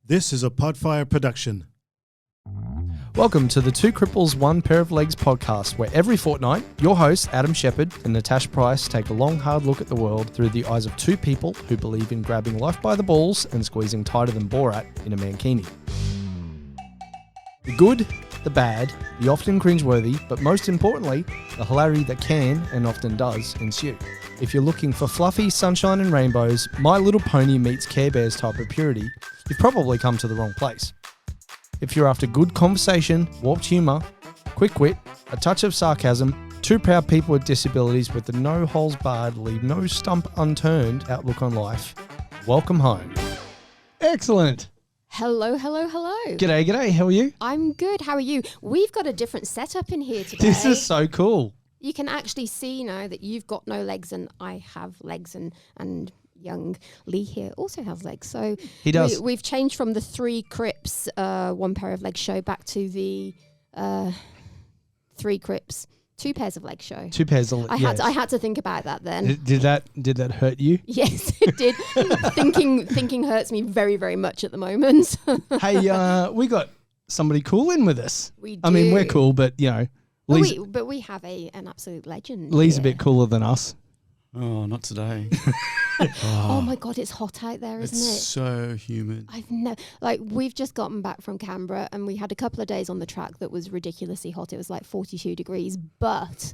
This is a Podfire production. Welcome to the Two Cripples, One Pair of Legs podcast, where every fortnight, your hosts, Adam Sheppard and Natasha Price, take a long, hard look at the world through the eyes of two people who believe in grabbing life by the balls and squeezing tighter than Borat in a Mankini. The good, the bad, the often cringeworthy, but most importantly, the hilarity that can, and often does, ensue. If you're looking for fluffy sunshine and rainbows, My Little Pony meets Care Bears type of purity, you've probably come to the wrong place. If you're after good conversation, warped humour, quick wit, a touch of sarcasm, two proud people with disabilities with the no holes barred, leave no stump unturned outlook on life, welcome home. Excellent. Hello, hello, hello. G'day, g'day. How are you? I'm good. How are you? We've got a different setup in here today. This is so cool. You can actually see now that you've got no legs and I have legs, and young Leigh here also has legs. So he does. We've changed from the three Crips, one pair of legs show back to the three Crips, two pairs of legs show. Two pairs of legs. I had to think about that then. Did that hurt you? Yes, it did. thinking hurts me very, very much at the moment. Hey, we got somebody cool in with us. We do. I mean, we're cool, but you know, but we have an absolute legend. Lee's here. a bit cooler than us. Oh, not today. Oh my God, it's hot out there, isn't it? It's so humid. We've just gotten back from Canberra and we had a couple of days on the track that was ridiculously hot. It was like 42 degrees, but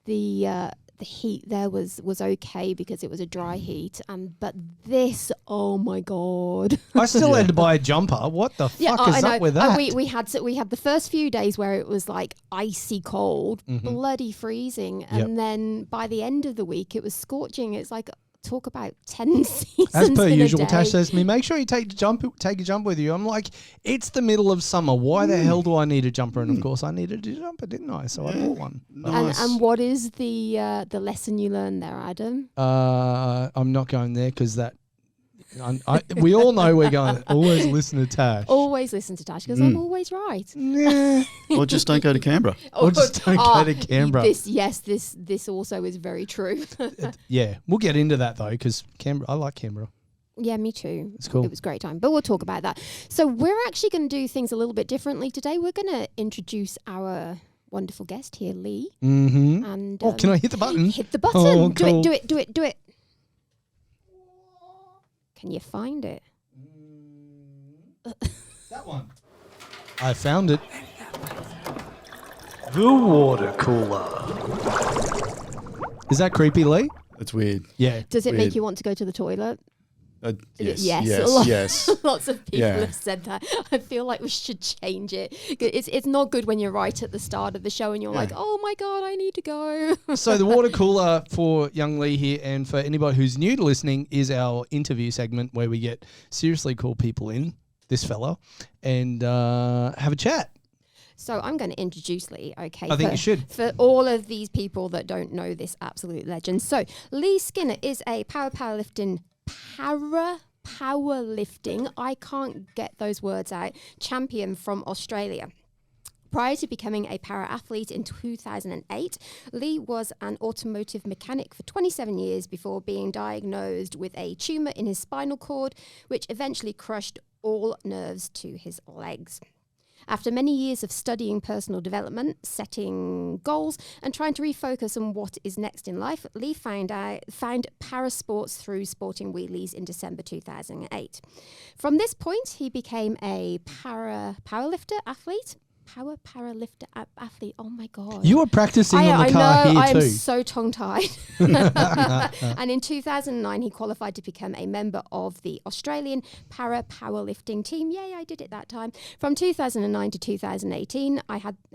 the heat there was okay because it was a dry heat. But this, oh my God! I still had to buy a jumper. What the fuck is up with that? We had the first few days where it was like icy cold, bloody freezing, and then by the end of the week it was scorching. It's like, talk about 10 seasons. As per in usual, a day. Tash says to me, make sure you take a jump with you. I'm like, it's the middle of summer. Why the hell do I need a jumper? And of course I needed a jumper, didn't I? So I bought one. Nice. And what is the lesson you learned there, Adam? I'm not going there because we all know we're going, always listen to Tash. Always listen to Tash because I'm always right. Yeah. Or just don't go to Canberra. Or just don't go to Canberra. This also is very true. Yeah, we'll get into that though because I like Canberra. Yeah, me too. It's cool. It was a great time, but we'll talk about that. So we're actually going to do things a little bit differently today. We're going to introduce our wonderful guest here, Leigh. Mm-hmm. And can I hit the button? Hit the button. Oh, cool. Do it. Can you find it? That one. I found it. The water cooler. Is that creepy, Leigh? It's weird. Yeah. Does it Weird. make you want to go to the toilet? Yes. Yes. Yes. Lots of people Yeah. have said that. I feel like we should change it. It's not good when you're right at the start of the show and you're like, oh my God, I need to go. So the water cooler for young Leigh here and for anybody who's new to listening is our interview segment where we get seriously cool people in, this fella, and have a chat. So I'm going to introduce Leigh, okay? I think you should. For all of these people that don't know this absolute legend. So Leigh Skinner is a Para Powerlifting, I can't get those words out, champion from Australia. Prior to becoming a para-athlete in 2008, Leigh was an automotive mechanic for 27 years before being diagnosed with a tumour in his spinal cord, which eventually crushed all nerves to his legs. After many years of studying personal development, setting goals, and trying to refocus on what is next in life, Leigh found para sports through sporting wheelies in December 2008. From this point, he became a powerlifter athlete. Powerlifter athlete. Oh my God. You were practicing on the car here too. I am so tongue-tied. And in 2009, he qualified to become a member of the Australian Para Powerlifting team. Yay, I did it that time. From 2009 to 2018,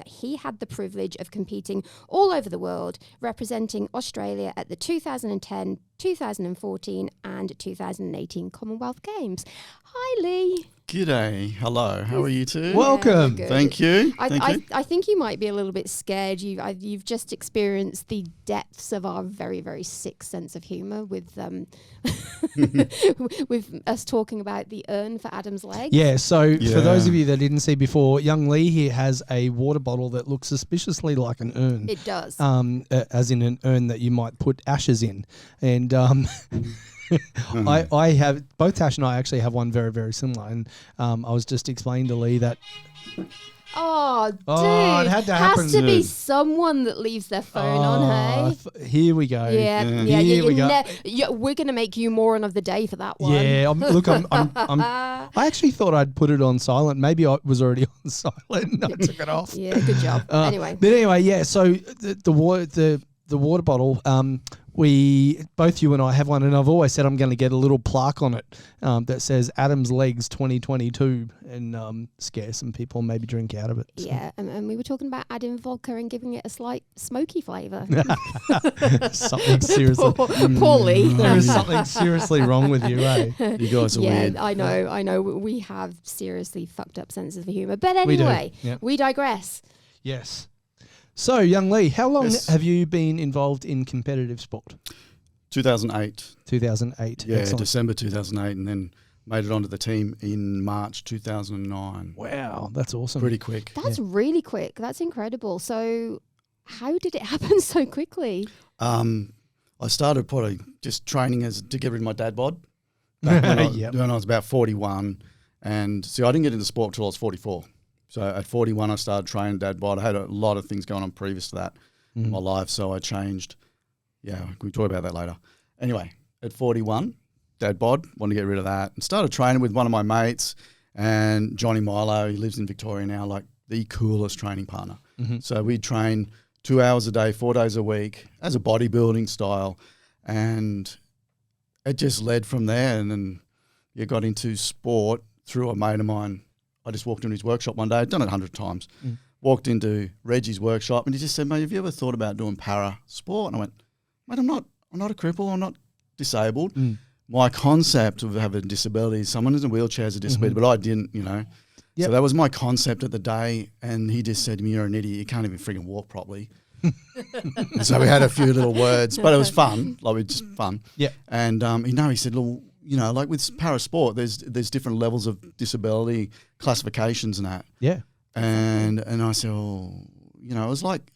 he had the privilege of competing all over the world, representing Australia at the 2010, 2014 and 2018 Commonwealth Games. Hi, Leigh. G'day. Hello. How are you two? Welcome. Good. Thank you. I think you might be a little bit scared. You've just experienced the depths of our very, very sick sense of humour with with us talking about the urn for Adam's leg. Yeah, so for those of you that didn't see before, young Leigh here has a water bottle that looks suspiciously like an urn. It does. As in an urn that you might put ashes in. And And I have, both Tash and I actually have one very, very similar. And I was just explaining to Leigh that. Oh, dude. Oh, it had to happen. Has to be Dude. someone that leaves their phone on, hey? Here we go. Yeah. Here we go. We're going to make you moron of the day for that one. Yeah, I actually thought I'd put it on silent. Maybe I was already on silent and I took it off. Yeah, good job. Anyway. But anyway, yeah, so the water bottle, both you and I have one, and I've always said I'm going to get a little plaque on it that says Adam's Legs 2022 and scare some people and maybe drink out of it. So. Yeah, and we were talking about adding vodka and giving it a slight smoky flavour. Something seriously. Poorly. There is something seriously wrong with you, eh? You guys are weird. I know. We have seriously fucked up senses of humour. But anyway, we digress. Yes. So, young Leigh, how long Yes. have you been involved in competitive sport? 2008. 2008. Yeah, Excellent. December 2008, and then made it onto the team in March 2009. Wow, that's awesome. Pretty quick. That's really quick. That's incredible. So how did it happen so quickly? I started probably just training to get rid of my dad bod. Back when I was about 41. And see, I didn't get into sport until I was 44. So at 41, I started training dad bod. I had a lot of things going on previous to that in my life, so I changed. Yeah, we can talk about that later. Anyway, at 41, dad bod, wanted to get rid of that, and started training with one of my mates, and Johnny Milo, he lives in Victoria now, like the coolest training partner. So we'd train 2 hours a day, 4 days a week, as a bodybuilding style, and it just led from there, and then you got into sport through a mate of mine. I just walked into his workshop one day. I'd done it 100 times. Walked into Reggie's workshop and he just said, "Mate, have you ever thought about doing para sport?" And I went, "Mate, I'm not a cripple. I'm not disabled. My concept of having a disability, someone in a wheelchair has a disability, but I didn't, you know." Yep. So that was my concept at the day. And he just said to me, "You're an idiot. You can't even freaking walk properly." And so we had a few little words, but it was fun. Like, it was just fun. Yeah. And he said, "Well, you know, like with para sport, there's different levels of disability classifications and that." Yeah. And I said, "Oh, you know," it was like,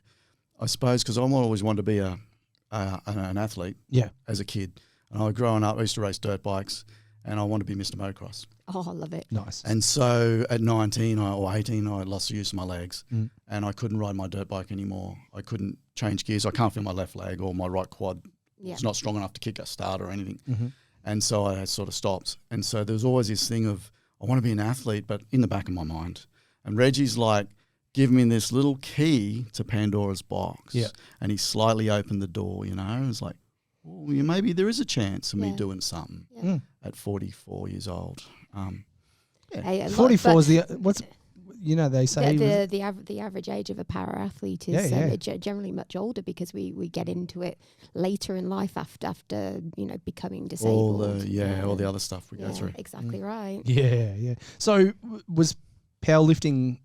I suppose, because I always wanted to be an athlete. Yeah. As a kid, and growing up, I used to race dirt bikes, and I wanted to be Mr. Motocross. Oh, I love it. Nice. And so at 19 or 18, I lost the use of my legs, and I couldn't ride my dirt bike anymore. I couldn't change gears. I can't feel my left leg or my right quad. Yeah. It's not strong enough to kick a start or anything. And so I had sort of stopped. And so there was always this thing of, I want to be an athlete, but in the back of my mind. And Reggie's like, give me this little key to Pandora's box. Yeah. And he slightly opened the door, you know. It was like, well, maybe there is a chance of me doing something at 44 years old. Hey, 44 is they say the average age of a para athlete is generally much older because we get into it later in life after becoming disabled. All the other stuff we go through. Exactly right. Yeah. So was powerlifting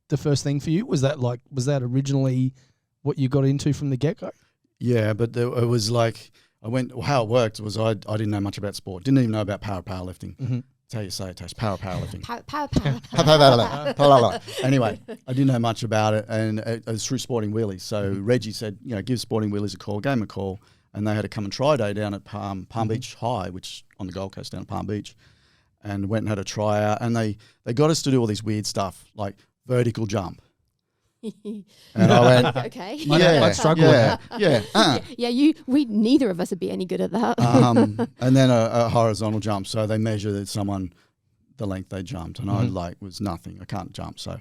the first thing for you? Was that originally what you got into from the get-go? Yeah, but it was like, how it worked was I didn't know much about sport. Didn't even know about Para Powerlifting. That's how you say it, Tash. Para Powerlifting. Anyway, I didn't know much about it, and it was through Sporting Wheelies. So Reggie said, give Sporting Wheelies a call. Gave him a call, and they had a come and try day down at Palm Beach High, which on the Gold Coast down at Palm Beach, and went and had a tryout. And they got us to do all this weird stuff like vertical jump. And I went, okay. I'd struggle with that. Yeah. We neither of us would be any good at that. And then a horizontal jump. So they measure someone the length they jumped, and I was nothing. I can't jump. So,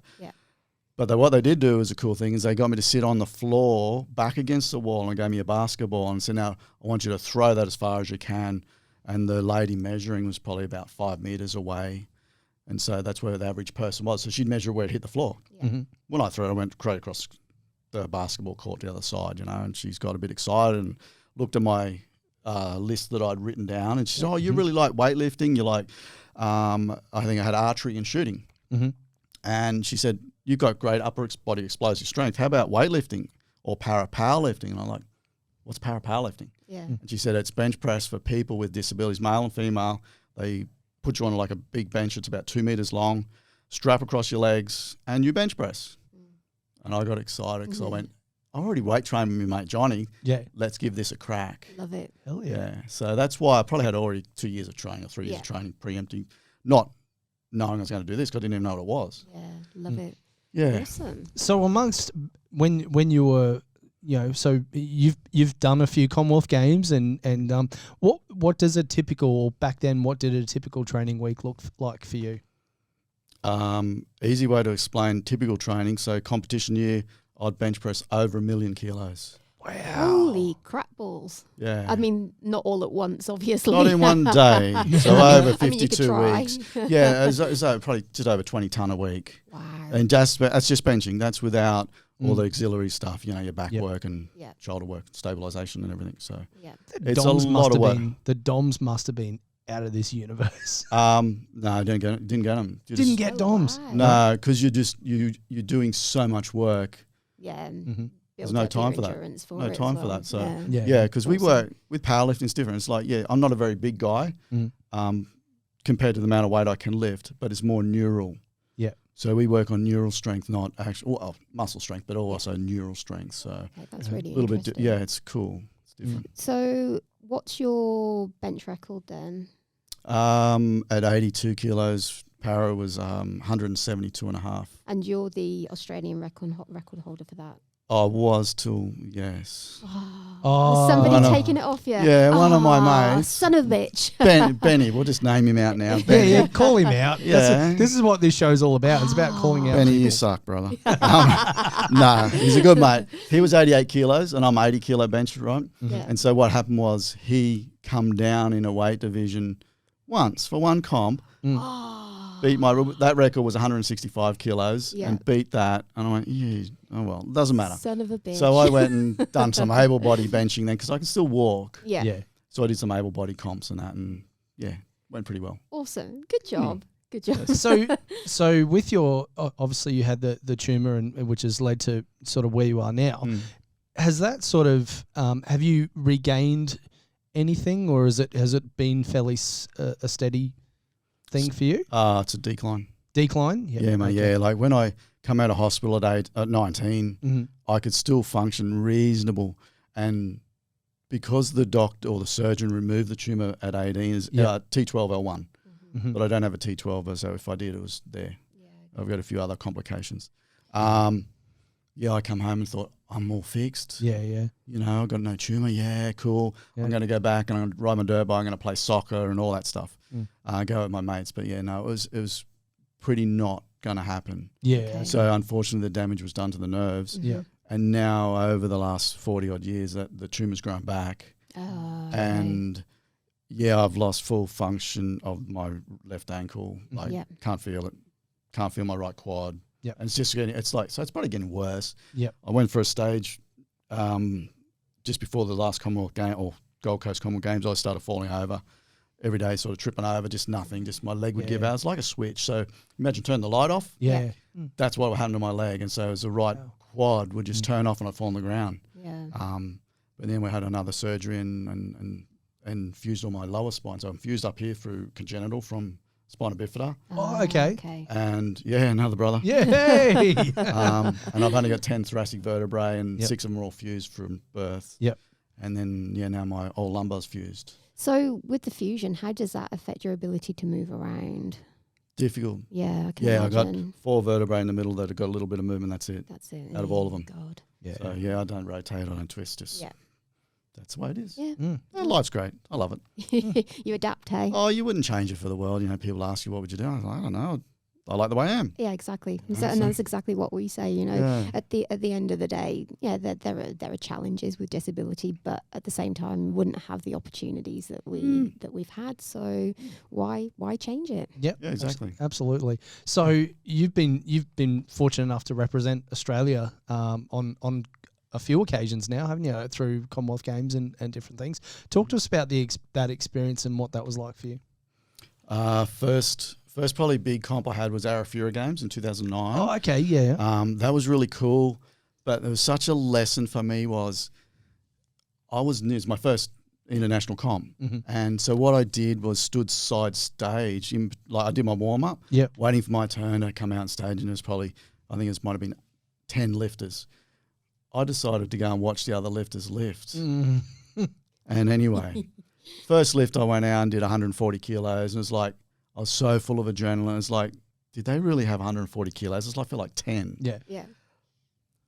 but what they did do was a cool thing is they got me to sit on the floor back against the wall and gave me a basketball and said, "Now I want you to throw that as far as you can." And the lady measuring was probably about 5 meters away. And so that's where the average person was. So she'd measure where it hit the floor. Yeah. When I threw it, I went straight across the basketball court to the other side, and she's got a bit excited and looked at my list that I'd written down. And she said, "Oh, you really like weightlifting? You like, I think I had archery and shooting." And she said, "You've got great upper body explosive strength. How about weightlifting or para powerlifting?" And I'm like, "What's para powerlifting?" Yeah. And she said, "It's bench press for people with disabilities, male and female. They put you on like a big bench. It's about 2 meters long, strap across your legs, and you bench press." And I got excited because I went, I already weight trained with my mate Johnny. Yeah. Let's give this a crack. Love it. Hell yeah. Yeah. So that's why I probably had already 2 years of training or 3 years of training preempting, not knowing I was going to do this because I didn't even know what it was. Yeah, love it. Yeah. Awesome. So amongst when you were, so you've done a few Commonwealth Games and what does a typical, back then, what did a typical training week look like for you? Easy way to explain typical training. So competition year, I'd bench press over 1 million kilos. Wow. Holy crap balls. Yeah. I mean, not all at once, obviously. Not in one day. So over 52 I mean, you could try. weeks. Yeah, it's probably just over 20 ton a week. Wow. And that's just benching. That's without all the auxiliary stuff, your back work and shoulder work, stabilization and everything. So it's a lot of work. The DOMs must have been out of this universe. No, didn't get them. Didn't get DOMs. Wow. No, because you're doing so much work. Yeah. Mm-hmm. There's no time for that. No time for that. So because we work with powerlifting, it's different. It's like I'm not a very big guy, compared to the amount of weight I can lift, but it's more neural. Yeah. So we work on neural strength, not actual muscle strength, but also neural strength. So that's really a little interesting. bit. It's cool. It's different. So what's your bench record then? At 82 kilos, Para was 172.5. And you're the Australian record holder for that. I was till, yes. Oh, somebody taking it off you. Yeah, one of my mates. Son of a bitch. Benny, we'll just name him out now. Benny. Yeah, call him out. Yeah. This is what this show's all about. It's about calling out Benny, people. you suck, brother. No, he's a good mate. He was 88 kilos and I'm 80 kilo bench, right? Yeah. And so what happened was he come down in a weight division once for one comp. Beat that record was 165 kilos and beat that. And I went, oh, well, it doesn't matter. Son of a bitch. So I went and done some able body benching then because I can still walk. Yeah. So I did some able body comps and that and went pretty well. Awesome. Good job. Good job. So with your, obviously you had the tumour and which has led to sort of where you are now. Has that sort of, have you regained anything or has it been fairly a steady thing for you? It's a decline. Decline? Yeah, mate. Okay. Yeah, like when I come out of hospital at 19, I could still function reasonable. And because the doctor or the surgeon removed the tumour at 18 is T12L1, but I don't have a T12, so if I did, it was there. Yeah, I've got a few other complications. I come home and thought, I'm all fixed. Yeah. I've got no tumour. Yeah, cool. Yeah. I'm going to go back and I'm going to ride my dirt bike. I'm going to play soccer and all that stuff. Go with my mates. But it was pretty not going to happen. Yeah. Okay. So unfortunately the damage was done to the nerves. Yeah. And now over the last 40 odd years that the tumour's grown back. And I've lost full function of my left ankle. Like can't feel it. Can't feel my right quad. Yeah. And it's probably getting worse. Yeah. I went for a stage just before the last Commonwealth game or Gold Coast Commonwealth Games. I started falling over every day, sort of tripping over, just nothing. Just my leg would give out. It's like a switch. So imagine turn the light off. Yeah. That's what happened to my leg. And so it was the right quad would just turn off and I'd fall on the ground. Yeah. But then we had another surgery and fused all my lower spine. So I'm fused up here through congenital from spina bifida. Oh, okay. And another brother. Yay! And I've only got 10 thoracic vertebrae and 6 of them are all fused from birth. Yep. And then, now my old lumbar's fused. So with the fusion, how does that affect your ability to move around? Difficult. Yeah, I can imagine. I got 4 vertebrae in the middle that have got a little bit of movement. That's it. Out of all of them. God. Yeah. So, I don't rotate, I don't twist. Just that's the way it is. Yeah. Life's great. I love it. You adapt, hey? Oh, you wouldn't change it for the world. People ask you, what would you do? I was like, I don't know. I like the way I am. Yeah, exactly. And that's exactly what we say. At the end of the day, there are challenges with disability, but at the same time, we wouldn't have the opportunities that we've had. So why change it? Yep. Yeah, exactly. Absolutely. So you've been fortunate enough to represent Australia on a few occasions now, haven't you? Through Commonwealth Games and different things. Talk to us about that experience and what that was like for you. First probably big comp I had was Arafura Games in 2009. Oh, okay, yeah. That was really cool, but there was such a lesson for me was it was my first international comp, and so what I did was stood side stage, I did my warm up, waiting for my turn to come out on stage, and it was probably, I think it might have been 10 lifters. I decided to go and watch the other lifters lift. And anyway, first lift I went out and did 140 kilos, and it was like, I was so full of adrenaline. It's like, did they really have 140 kilos? It's like, I feel like 10. Yeah. Yeah.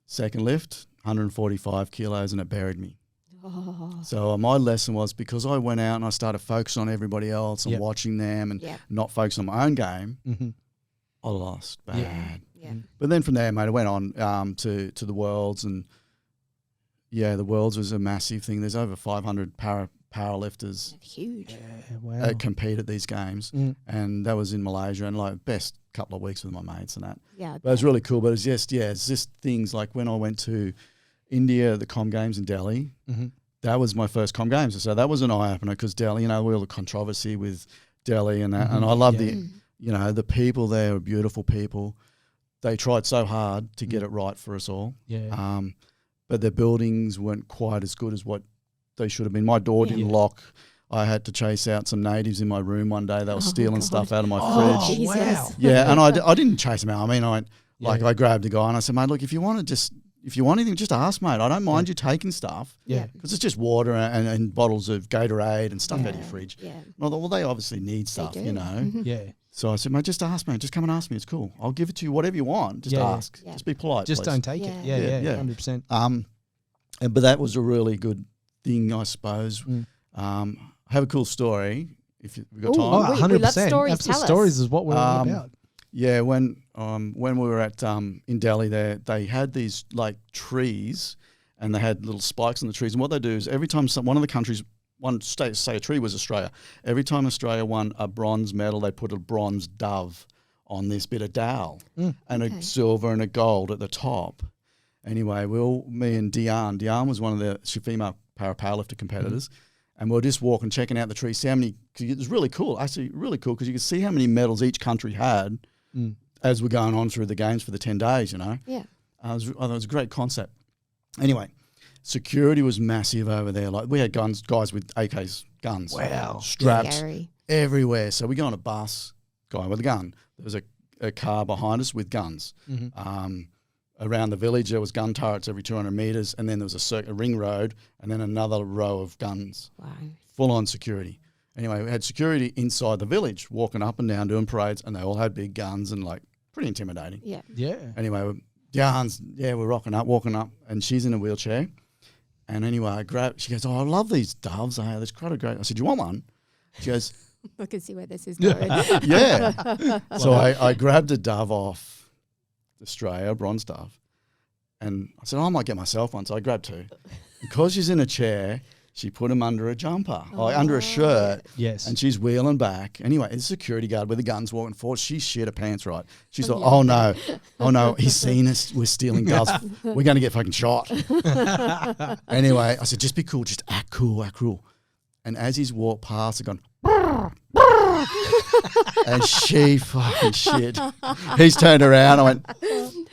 Second lift, 145 kilos, and it buried me. So my lesson was, because I went out and I started focusing on everybody else and watching them and not focusing on my own game, I lost bad. Yeah. But then from there, mate, I went on to the Worlds, and the Worlds was a massive thing. There's over 500 powerlifters Huge. that compete at these games, and that was in Malaysia, and like best couple of weeks with my mates and that. Yeah. But it was really cool. But it's just things like when I went to India, the Com Games in Delhi, that was my first Com Games. So that was an eye opener, because Delhi, all the controversy with Delhi and that, and I love the people there are beautiful people. They tried so hard to get it right for us all. Yeah. But their buildings weren't quite as good as what they should have been. My door didn't lock. I had to chase out some natives in my room one day. They were stealing stuff out of my fridge. Jesus. Wow. Yeah, and I didn't chase them out. I mean, I grabbed a guy and I said, mate, look, if you want anything, just ask, mate. I don't mind you taking stuff. Yeah. Because it's just water and bottles of Gatorade and stuff out of your fridge. Yeah. And I thought, well, they obviously need stuff, do. Yeah. So I said, mate, just ask, mate. Just come and ask me. It's cool. I'll give it to you, whatever you want. Just ask. Yeah. Just be polite. Just please. don't take it. Yeah. 100%. But that was a really good thing, I suppose. I have a cool story. If we've got time. Oh, 100%. we love stories. Absolute Tell us. stories is what we're all about. Yeah, when we were at in Delhi, there they had these like trees, and they had little spikes in the trees. And what they do is every time one of the countries, say a tree was Australia, every time Australia won a bronze medal, they put a bronze dove on this bit of dowel, and a silver and a gold at the top. Anyway, me and Diane was one of the female Para Powerlifter competitors. And we were just walking, checking out the tree, see how many, cause it was really cool, actually really cool, because you could see how many medals each country had as we're going on through the games for the 10 days, Yeah. I thought it was a great concept. Anyway, security was massive over there. Like we had guys with AKs, guns. Wow. Strapped Scary. everywhere. So we go on a bus, guy with a gun. There was a car behind us with guns. Around the village, there was gun turrets every 200 metres, and then there was a ring road, and then another row of guns. Wow. Full-on security. Anyway, we had security inside the village, walking up and down, doing parades, and they all had big guns and, like, pretty intimidating. Yeah. Yeah. Anyway, we're walking up, and she's in a wheelchair. And anyway, she goes, I love these doves. There's quite a great... I said, do you want one? She goes... I can see where this is going. Yeah. So I grabbed a dove off Australia, bronze dove, and I said, I might get myself one. So I grabbed two. Because she's in a chair, she put him under a jumper, under a shirt. Yes. And she's wheeling back. Anyway, the security guard with the guns walking forward, she shit her pants right. She's like, oh no, he's seen us. We're stealing doves. We're going to get fucking shot. Anyway, I said, just be cool. Just act cool. And as he's walked past, I've gone, and she fucking shit. He's turned around. I went,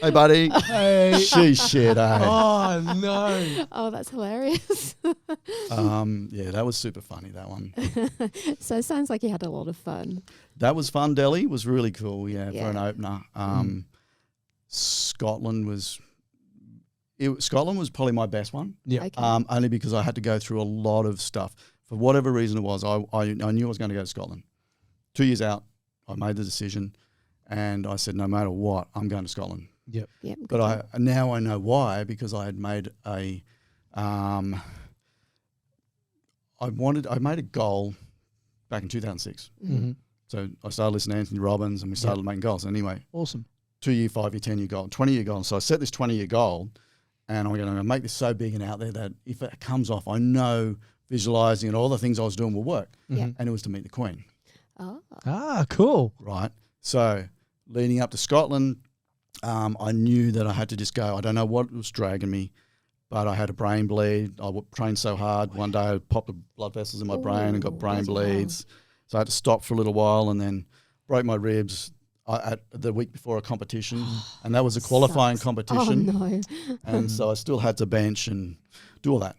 hey, buddy. Hey. She shit, eh? Oh, no. Oh, that's hilarious. Yeah, that was super funny, that one. So it sounds like you had a lot of fun. That was fun. Delhi was really cool, for an opener. Scotland was probably my best one. Yeah. Okay. Only because I had to go through a lot of stuff. For whatever reason it was, I knew I was going to go to Scotland. 2 years out, I made the decision, and I said, no matter what, I'm going to Scotland. Yep. But now I know why, because I had made I made a goal back in 2006. Mm-hmm. So I started listening to Anthony Robbins, and we started making goals. Anyway, awesome. 2 year, 5 year, 10 year goal, 20 year goal. So I set this 20 year goal, and I'm going to make this so big and out there that if it comes off, I know visualizing and all the things I was doing will work. Yeah. And it was to meet the Queen. Oh. Ah, cool. Right. So leading up to Scotland, I knew that I had to just go. I don't know what was dragging me, but I had a brain bleed. I trained so hard. One day I popped the blood vessels in my brain and got brain bleeds. So I had to stop for a little while, and then broke my ribs at the week before a competition. And that was a qualifying competition. Oh, no. And so I still had to bench and do all that.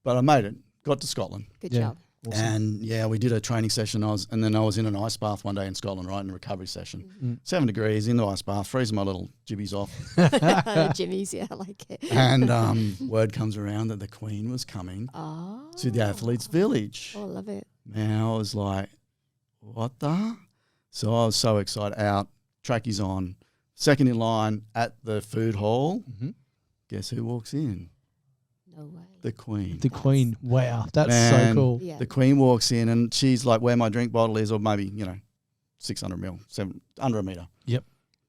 But I made it. Got to Scotland. Good job. Awesome. And yeah, we did a training session. And then I was in an ice bath one day in Scotland, right, in a recovery session. 7 degrees in the ice bath, freezing my little jibbies off. Jimmy's, yeah, I like it. And word comes around that the Queen was coming to the athletes' village. Oh, I love it. Man, I was like, what the? So I was so excited. Out, trackies on, second in line at the food hall. Guess who walks in? No way. The Queen. The Queen. Wow, that's Man, so cool. Yeah. The Queen walks in and she's like where my drink bottle is, or maybe, 600 mil, under a metre. Yep.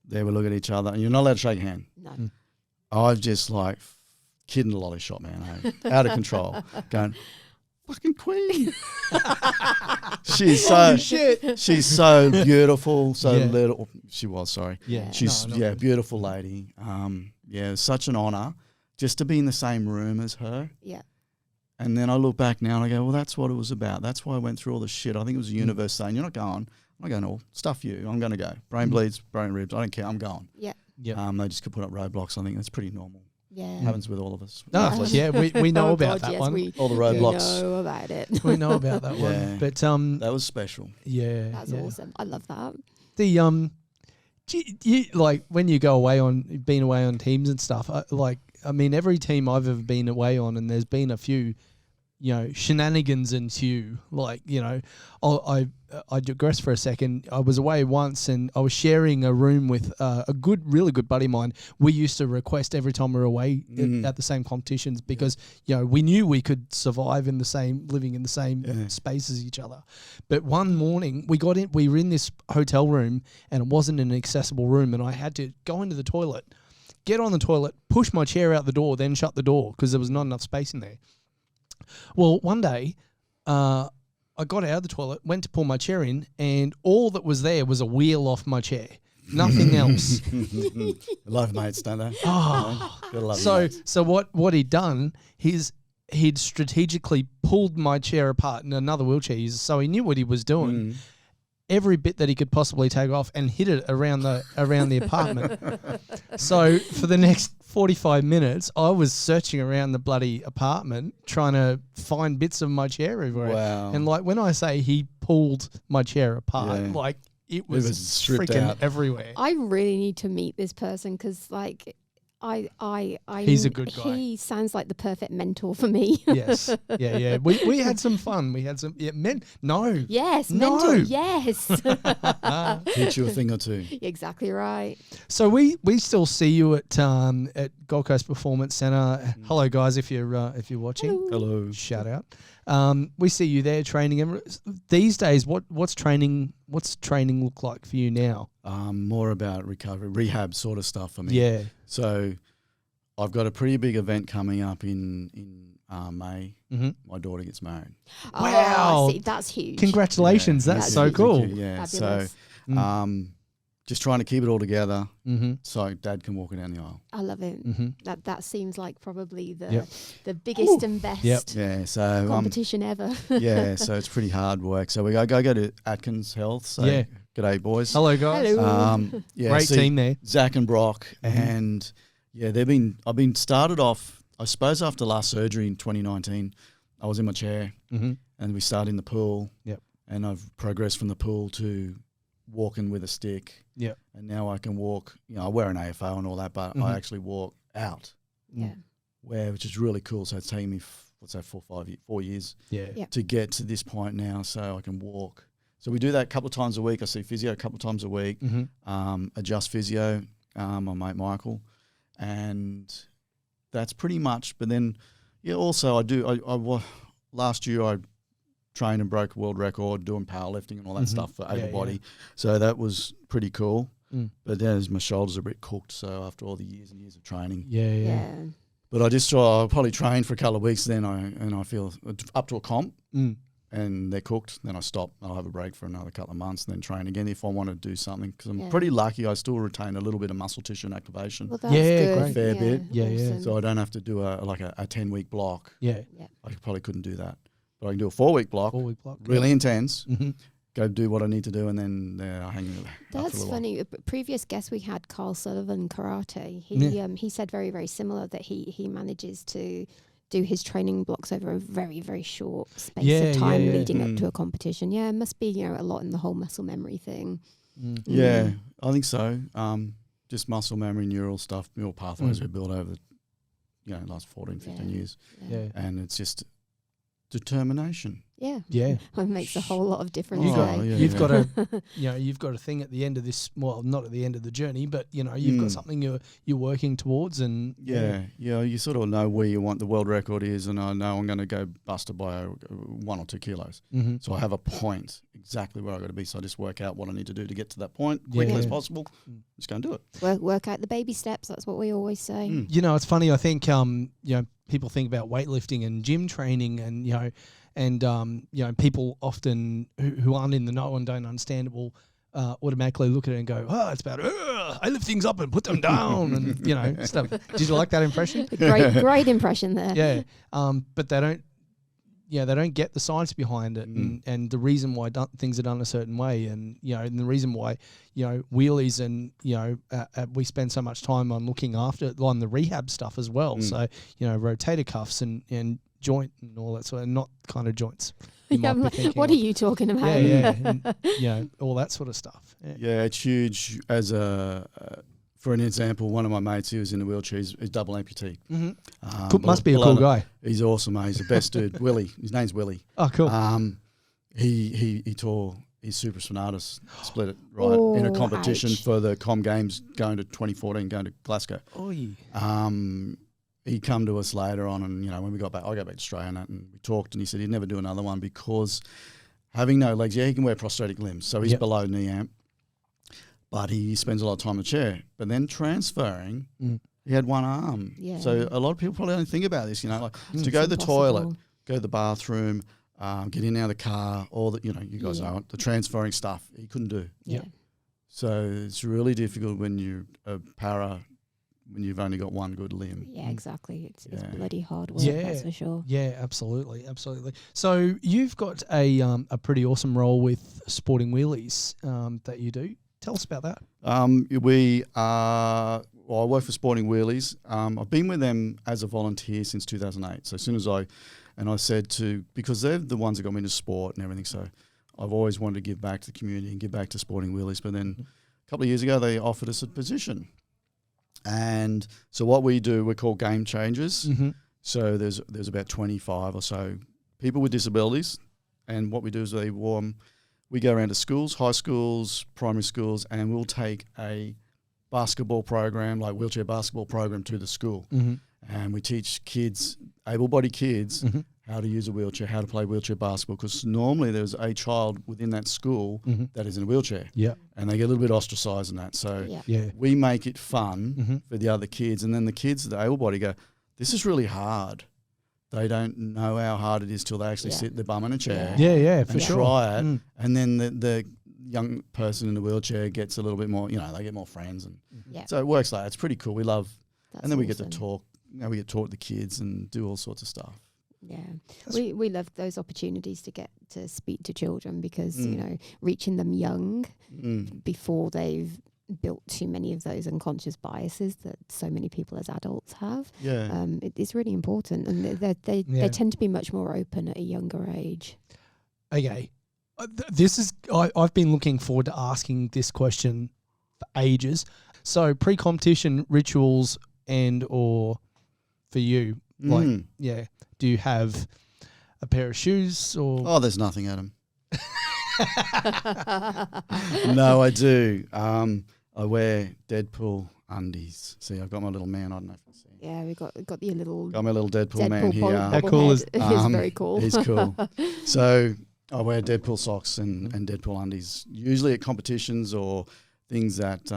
There we look at each other and you're not allowed to shake a hand. No. I've just like kidding a lolly shot, man. Out of control. Going, fucking Queen. She's so beautiful, so little. She was, sorry. Yeah. She's beautiful lady. It's such an honour just to be in the same room as her. Yeah. And then I look back now and I go, well, that's what it was about. That's why I went through all the shit. I think it was the universe saying, you're not going. I'm not going to stuff you. I'm going to go. Brain bleeds, brain ribs. I don't care. I'm going. Yeah. Yeah. They just could put up roadblocks. I think that's pretty normal. Yeah. Happens with all of us. Oh, yeah, we know about that one. All the roadblocks. We know about it. We know about that one. Yeah. But that was special. yeah. That's awesome. I love that. The you like when you go away been away on teams and stuff, every team I've ever been away on, and there's been a few, shenanigans ensue. I digress for a second. I was away once and I was sharing a room with a really good buddy of mine. We used to request every time we were away at the same competitions because, we knew we could survive living in the same space as each other. But one morning we were in this hotel room and it wasn't an accessible room, and I had to go into the toilet, get on the toilet, push my chair out the door, then shut the door because there was not enough space in there. Well, one day, I got out of the toilet, went to pull my chair in, and all that was there was a wheel off my chair. Nothing else. Love mates, don't they? Oh. Gotta love your mates. So what he'd done, he'd strategically pulled my chair apart in another wheelchair user, so he knew what he was doing. Every bit that he could possibly take off and hit it around the apartment. So for the next 45 minutes, I was searching around the bloody apartment trying to find bits of my chair everywhere. Wow. And when I say he pulled my chair apart, it was stripped freaking out everywhere. I really need to meet this person because, he's a good guy. He sounds like the perfect mentor for me. Yes. Yeah. We had some fun. We had some Yes, mentor. Yes. Teach you a thing or two. Exactly right. So we still see you at Gold Coast Performance Centre. Hello guys, if you're watching. Hello. Shout out. We see you there training. These days, what's training look like for you now? More about recovery, rehab sort of stuff for me. Yeah. So I've got a pretty big event coming up in May. My daughter gets married. Wow. See, that's huge. Congratulations. Yeah, that's so cool. Yeah. Fabulous. So just trying to keep it all together so Dad can walk her down the aisle. I love it. That seems like probably the biggest and best so competition ever. So it's pretty hard work. So we go to Atkins Health. So g'day boys. Hello guys. Hello. Great team there. Zach and Brock and I've been started off, I suppose after last surgery in 2019, I was in my chair and we started in the pool. Yep. And I've progressed from the pool to walking with a stick. Yeah. And now I can walk, I wear an AFO and all that, but I actually walk out. Yeah. Which is really cool. So it's taken me, 4 years to get to this point now so I can walk. So we do that a couple of times a week. I see physio a couple of times a week, adjust physio, my mate Michael. And that's pretty much, but then, also I last year I trained and broke a world record doing powerlifting and all that stuff for able body. So that was pretty cool. But then my shoulders are a bit cooked. So after all the years and years of training. Yeah. But I'll probably train for a couple of weeks then I feel up to a comp and they're cooked. Then I stop. I'll have a break for another couple of months and then train again if I want to do something. Because I'm pretty lucky. I still retain a little bit of muscle tissue and activation. Well, that's good. Great. Fair bit. Awesome. So I don't have to do a 10-week block. Yeah. I probably couldn't do that. But I can do a 4-week block. 4-week block. Really intense. Go do what I need to do and then I'll hang it. That's funny. A previous guest we had, Carl Sullivan, karate. He said very, very similar that he manages to do his training blocks over a very, very short space of time leading up to a competition. Yeah, it must be, a lot in the whole muscle memory thing. Yeah, I think so. Just muscle memory, neural stuff, neural pathways we built over the last 14, 15 years. Yeah. And it's just determination. Yeah. Yeah. It makes a whole lot of difference. You've got a thing at the end of this, well, not at the end of the journey, but you've got something you're working towards, and you sort of know where you want the world record is, and I know I'm going to go busted by 1 or 2 kilos. Mm-hmm. So I have a point exactly where I got to be. So I just work out what I need to do to get to that point quickly as possible. Just go and do it. Work out the baby steps. That's what we always say. It's funny. I think people think about weightlifting and gym training, and people often who aren't in the know and don't understand it will automatically look at it and go, "Oh, it's about I lift things up and put them down," and stuff. Did you like that impression? Great impression there. Yeah, but they don't. Yeah, they don't get the science behind it, and the reason why things are done a certain way, and and the reason why wheelies and we spend so much time on looking after on the rehab stuff as well. So rotator cuffs and joint and all that sort of, not kind of joints. What are you talking about? And, all that sort of stuff. Yeah, it's huge. As for an example, one of my mates who was in a wheelchair, he's double amputee. Must be a cool guy. He's awesome, mate. He's the best dude. Willie. His name's Willie. Oh, cool. He tore his supraspinatus, split it in a competition for the Com Games going to 2014, going to Glasgow. He come to us later on, and when we got back, I got back to Australia and we talked, and he said he'd never do another one because having no legs, he can wear prosthetic limbs, so he's below knee amp. But he spends a lot of time in the chair. But then transferring, he had one arm. Yeah. So a lot of people probably don't think about this, to go to the toilet, go to the bathroom, get in and out of the car, all that, you guys know it, the transferring stuff, he couldn't do. Yeah. So it's really difficult when you're a para, when you've only got one good limb. Yeah, exactly. It's bloody hard work, that's for sure. Yeah, absolutely. So you've got a pretty awesome role with Sporting Wheelies that you do. Tell us about that. I work for Sporting Wheelies. I've been with them as a volunteer since 2008. So as soon as I said because they're the ones that got me into sport and everything, so I've always wanted to give back to the community and give back to Sporting Wheelies. But then a couple of years ago, they offered us a position. And so what we do, we're called game changers. So there's about 25 or so people with disabilities. And what we do is we go around to schools, high schools, primary schools, and we'll take a basketball program, like wheelchair basketball program, to the school. And we teach kids, able-bodied kids, how to use a wheelchair, how to play wheelchair basketball, because normally there's a child within that school that is in a wheelchair. Yeah. And they get a little bit ostracized in that. So we make it fun for the other kids. And then the kids, the able-bodied, go, this is really hard. They don't know how hard it is till they actually sit their bum in a chair. For sure. Try it. And then the young person in the wheelchair gets a little bit more, they get more friends. And so it works like that. It's pretty cool. We love, and then we get to talk, we get to talk to the kids and do all sorts of stuff. Yeah, we love those opportunities to get to speak to children because, reaching them young before they've built too many of those unconscious biases that so many people as adults have. It's really important, and they tend to be much more open at a younger age. Okay, this is I've been looking forward to asking this question for ages. So pre-competition rituals and or for you, do you have a pair of shoes or? Oh, there's nothing, Adam. No, I do. I wear Deadpool undies. See, I've got my little man. I don't know if you see. Yeah, we got your little. Got my little Deadpool man here. How cool is? He's very cool. He's cool. So I wear Deadpool socks and Deadpool undies, usually at competitions or things that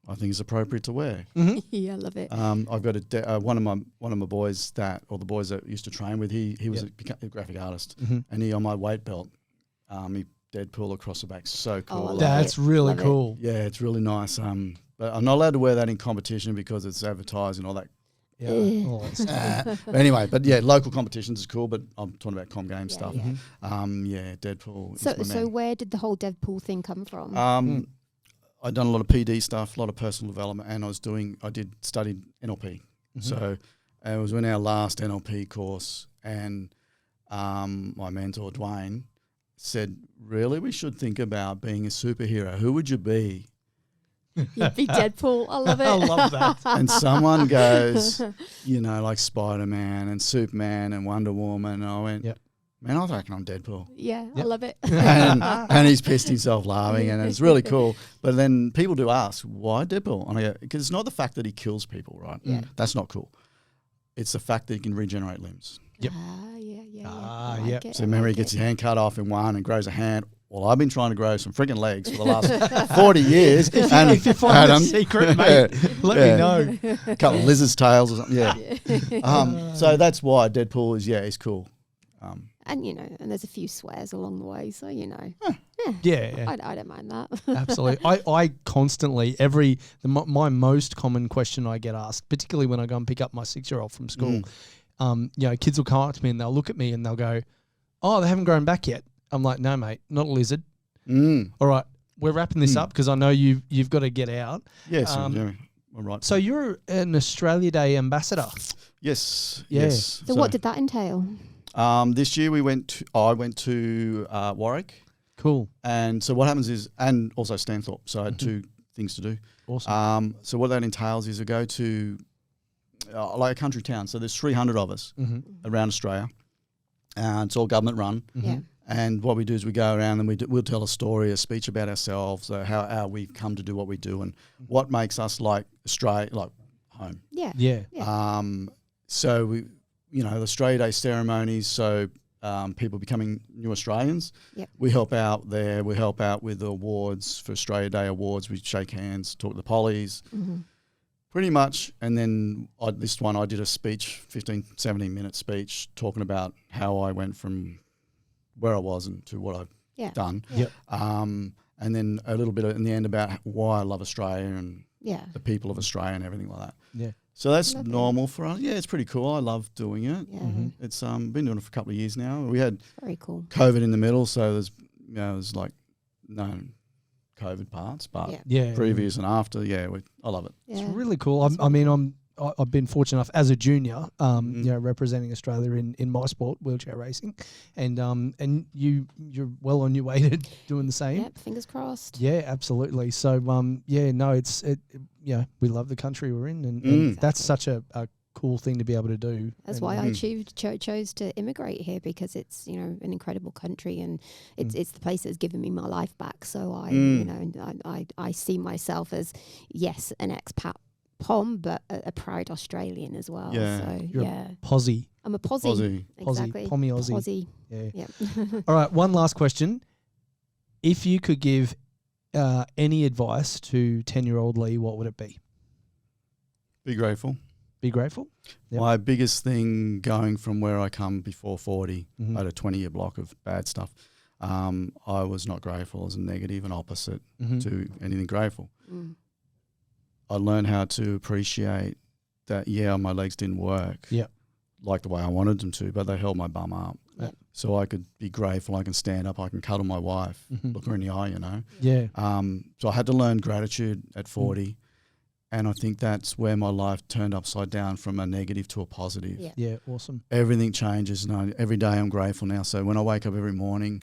I think is appropriate to wear. Yeah, I love it. I've got one of my boys the boys that used to train with. He was a graphic artist, and he on my weight belt. He Deadpool across the back, so cool. Oh, that's really cool. Yeah, it's really nice. But I'm not allowed to wear that in competition because it's advertised and all that. But anyway, local competitions is cool. But I'm talking about Com Game stuff. Deadpool. So where did the whole Deadpool thing come from? I'd done a lot of PD stuff, a lot of personal development, and I studied NLP. So And it was in our last NLP course, and my mentor, Dwayne, said, really, we should think about being a superhero. Who would you be? You'd be Deadpool. I love it. I love that. And someone goes, like Spider-Man and Superman and Wonder Woman. And I went, Yep. man, I reckon I'm Deadpool. Yeah, Yep. I love it. and he's pissed himself laughing, and it's really cool. But then people do ask, why Deadpool? And I go, because it's not the fact that he kills people, right? Yeah. That's not cool. It's the fact that he can regenerate limbs. Yep. Yeah. Yep. It, So remember, he gets his hand cut off in one and grows a hand. Well, I've been trying to grow some freaking legs for the last 40 years. If you find the secret, mate, let me know. A couple of lizard's tails or something. Yeah. So that's why Deadpool is, he's cool. And and there's a few swears along the way, so Yeah. I don't mind that. Absolutely. I constantly, my most common question I get asked, particularly when I go and pick up my 6-year-old from school, kids will come up to me and they'll look at me and they'll go, oh, they haven't grown back yet. I'm like, no, mate, not a lizard. All right, we're wrapping this up because I know you've got to get out. Yes, all right. So you're an Australia Day ambassador. Yes. Yeah. Yes. So what did that entail? This year I went to Warwick. Cool. And so what happens is, and also Stanthorpe, so I had 2 things to do. Awesome. So what that entails is I go to like a country town. So there's 300 of us around Australia, and it's all government run. Yeah. And what we do is we go around and we'll tell a story, a speech about ourselves, how we've come to do what we do, and what makes us like Australia, like home. Yeah. Yeah. So we, the Australia Day ceremonies. So people becoming new Australians. Yep. We help out there. We help out with the awards for Australia Day awards. We shake hands, talk to the pollies. Pretty much. And then this one I did a speech, 15, 17-minute speech, talking about how I went from where I was and to what I've done. Yep. And then a little bit in the end about why I love Australia and the people of Australia and everything like that. Yeah. So that's normal for us. Yeah, it's pretty cool. I love doing it. Yeah. It's been doing it for a couple of years now. We had Very cool. COVID in the middle, so there's like no COVID parts, but previous and after, I love it. Yeah. It's really cool. I've been fortunate enough as a junior, representing Australia in my sport, wheelchair racing, and you're well on your way to doing the same. Yep, fingers crossed. Yeah, absolutely. So we love the country we're in, and that's such a cool thing to be able to do. That's why I chose to immigrate here, because it's an incredible country, and it's the place that's given me my life back. So I see myself as an expat Pom, but a proud Australian as well. Yeah. So You're a posse. I'm a posse. Exactly. Pommy Aussie. Posse. Yeah. Yep. All right, one last question. If you could give any advice to 10-year-old Leigh, what would it be? Be grateful. Be grateful? Yep. My biggest thing going from where I come before 40, Mm-hmm. I had a 20-year block of bad stuff. I was not grateful. I was negative and opposite to anything grateful. I learned how to appreciate that, my legs didn't work like the way I wanted them to, but they held my bum up. Yep. So I could be grateful. I can stand up. I can cuddle my wife, look her in the eye, Yeah. So I had to learn gratitude at 40. And I think that's where my life turned upside down from a negative to a positive. Yeah. Yeah, awesome. Everything changes. And every day I'm grateful now. So when I wake up every morning,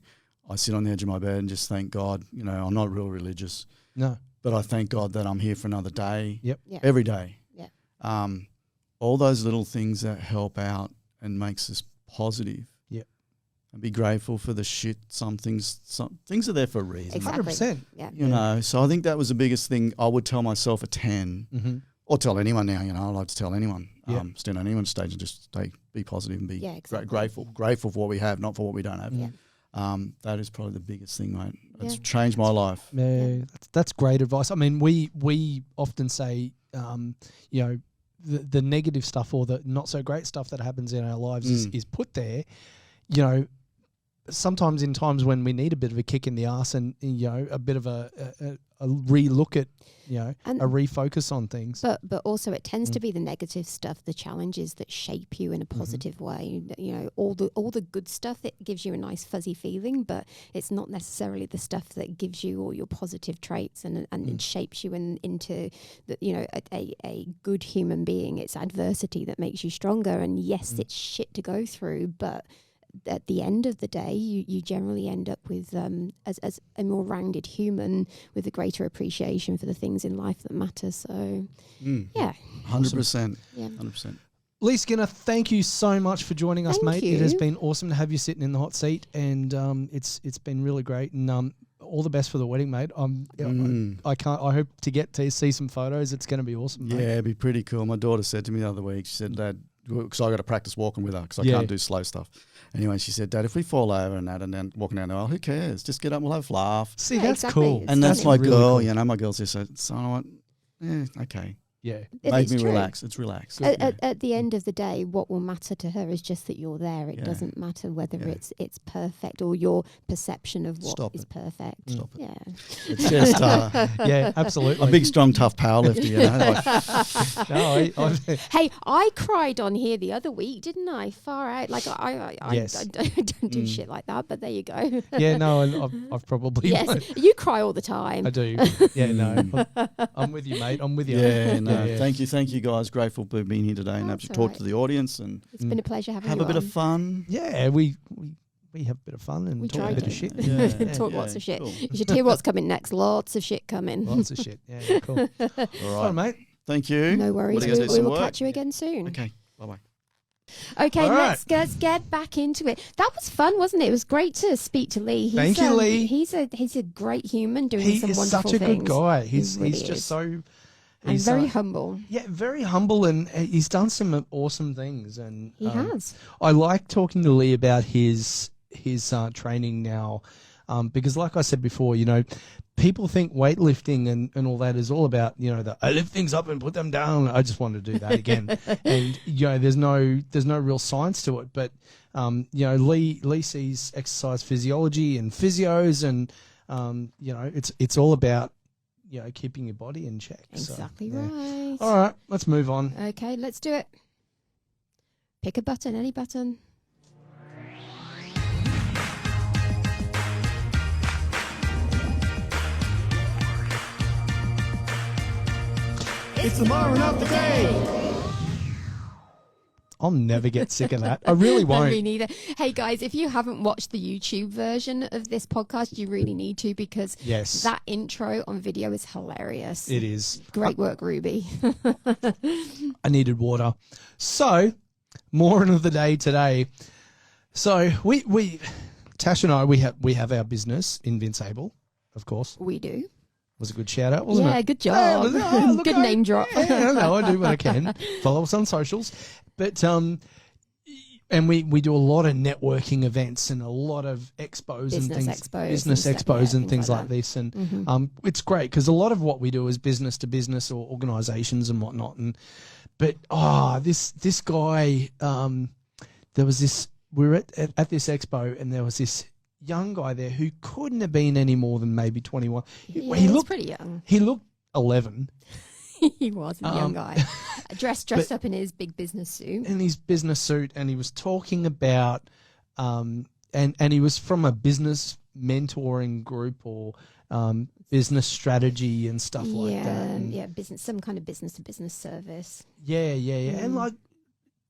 I sit on the edge of my bed and just thank God. I'm not real religious. No. But I thank God that I'm here for another day. Yep. Yeah. Every day. Yeah. All those little things that help out and makes us positive. Yep. And be grateful for the shit. Some things are there for a reason. Exactly. 100%. Yeah. So I think that was the biggest thing I would tell myself at 10 or tell anyone now, I like to tell anyone, stand on anyone's stage and just be positive and be grateful for what we have, not for what we don't have. Yeah. That is probably the biggest thing, mate. It's changed my life. Yeah, that's great advice. I mean, we often say, the negative stuff or the not so great stuff that happens in our lives is put there, sometimes in times when we need a bit of a kick in the arse and, a bit of a re-look at, And- a refocus on things. But also it tends to be the negative stuff, the challenges that shape you in a positive way. All the good stuff that gives you a nice fuzzy feeling, but it's not necessarily the stuff that gives you all your positive traits and it shapes you into a good human being. It's adversity that makes you stronger. And yes, it's shit to go through, but at the end of the day, you generally end up with, as a more rounded human, with a greater appreciation for the things in life that matter. So, yeah. 100%. Yeah. 100%. Leigh Skinner, thank you so much for joining us, Thank mate. you. It has been awesome to have you sitting in the hot seat, and it's been really great. And all the best for the wedding, mate. I hope to get to see some photos. It's going to be awesome, mate. Yeah, it'd be pretty cool. My daughter said to me the other week, she said, Dad, because I got to practice walking with her because I can't do slow stuff. Anyway, she said, Dad, if we fall over and then walking down the aisle, who cares? Just get up and we'll have a laugh. See, Yeah, that's exactly. cool. And that's That's my really girl, cool. my girls just said, so I went, okay. Yeah. Made It's me true. relax. It's relaxed. At the end of the day, what will matter to her is just that you're there. It Yeah. doesn't matter whether Yeah. it's perfect or your perception of what Stop is it. perfect. Stop it. Yeah. It's just Yeah, absolutely. a big, strong, tough powerlifter, Like, No, Hey, I cried on here the other week, didn't I? Far out. Like I Yes. don't do shit like that, but there you go. yeah, no, and I've probably. Yes, you cry all the time. I do. Yeah, no. I'm with you, mate. I'm with you. yeah, no. Yeah. Thank you, guys. Grateful for being here today and That's have to talk alright. to the audience and It's been a pleasure having have you a bit on. of fun. Yeah, we have a bit of fun and We talk a try bit to. of shit. Yeah. Talk Yeah, lots of shit. cool. You should hear what's coming next. Lots of shit coming. Lots of shit. Yeah, cool. All All right, right, mate. Thank you. No worries. What do you guys do, We some will work? catch you again soon. Okay, bye-bye. Okay, All let's get back into it. That was fun, wasn't it? It was great to speak to Leigh. Thank you, Leigh. He's a great human doing He some is wonderful such a things. good guy. He He's really just is. so. And He's very humble. Yeah, very humble, and he's done some awesome things. And He has. I like talking to Leigh about his training now, because like I said before, people think weightlifting and all that is all about, I lift things up and put them down. I just want to do that again. And, there's no real science to it. But, Leigh sees exercise physiology and physios and, it's all about, keeping your body in check. Exactly so, yeah. right. All right, let's move on. Okay, let's do it. Pick a button, any button. It's the moron of the day. I'll never get sick of that. I really won't. Me neither. Hey guys, if you haven't watched the YouTube version of this podcast, you really need to, because Yes. that intro on video is hilarious. It is. Great work, Ruby. I needed water. So, moron of the day today. So we Tash and I we have our business Invincible, of course. We do. Was a good shout out, wasn't Yeah, it? good job. Look, Good name drop. Yeah, no, I do what I can. Follow us on socials. But and we do a lot of networking events and a lot of expos and Business things, expos business and stuff, expos yeah, and things like that. this. And it's great because a lot of what we do is business to business or organisations and whatnot. But this guy, there was this. We were at this expo and there was this young guy there who couldn't have been any more than maybe 21. Yeah, he he's looked pretty young. He looked 11. He was a young guy, dressed up in his big business suit. In his business suit, and he was talking about, and he was from a business mentoring group or business strategy and stuff like that. And business, some kind of business to business service. yeah. And like,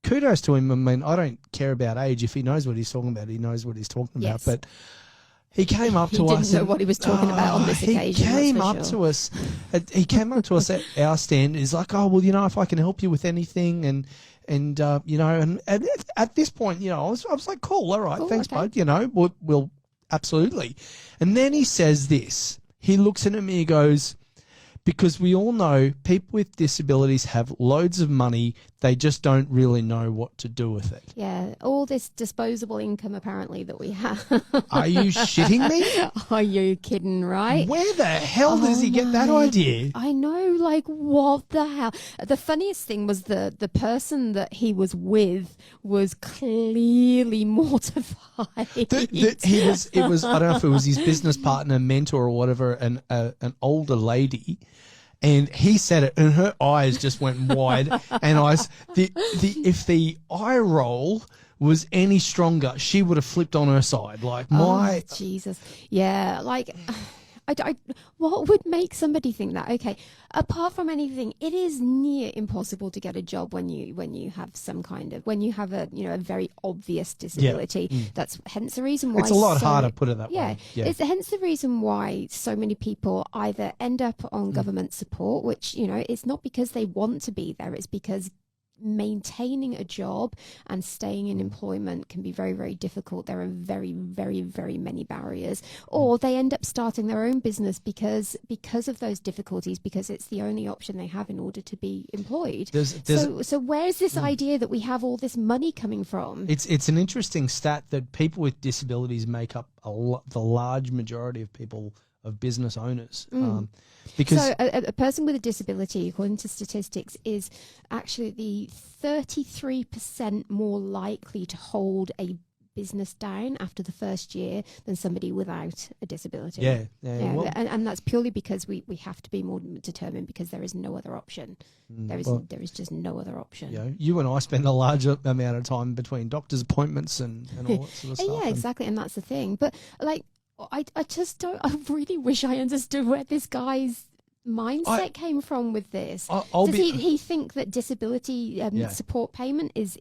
kudos to him. I mean, I don't care about age. If he knows what he's talking about, he knows what he's talking about. Yes. But he came up to us. He didn't know what he was talking about on this occasion. He came up to us. He came up to us at our stand. He's like, "Oh, well, if I can help you with anything, and at this point, I was like, cool, all right, Cool, thanks, okay. bud. We'll absolutely." And then he says this. He looks at me. He goes, because we all know people with disabilities have loads of money. They just don't really know what to do with it. Yeah, all this disposable income apparently that we have. Are you shitting me? Are you kidding, right? Where the hell does he get that idea? I know, like, what the hell? The funniest thing was the person that he was with was clearly mortified. It was I don't know if it was his business partner, mentor, or whatever, an older lady. And he said it, and her eyes just went wide. And if the eye roll was any stronger, she would have flipped on her side. Like Jesus, yeah, like. What would make somebody think that? Okay, apart from anything, it is near impossible to get a job when you have a very obvious disability. Yeah. That's hence the reason why it's a lot harder. Put it that way. Yeah, it's hence the reason why so many people either end up on government support, which it's not because they want to be there; it's because maintaining a job and staying in employment can be very, very difficult. There are very, very, very many barriers. Or they end up starting their own business because of those difficulties, because it's the only option they have in order to be employed. So where's this idea that we have all this money coming from? It's an interesting stat that people with disabilities make up the large majority of business owners. Because so a person with a disability, according to statistics, is actually the 33% more likely to hold a business down after the first year than somebody without a disability. Yeah. Well, and that's purely because we have to be more determined, because there is no other option. There is just no other option. You and I spend a large amount of time between doctor's appointments and all that sort of stuff. Yeah, exactly, and that's the thing. But like, I just don't. I really wish I understood where this guy's mindset came from with this. Does he think that disability support payment is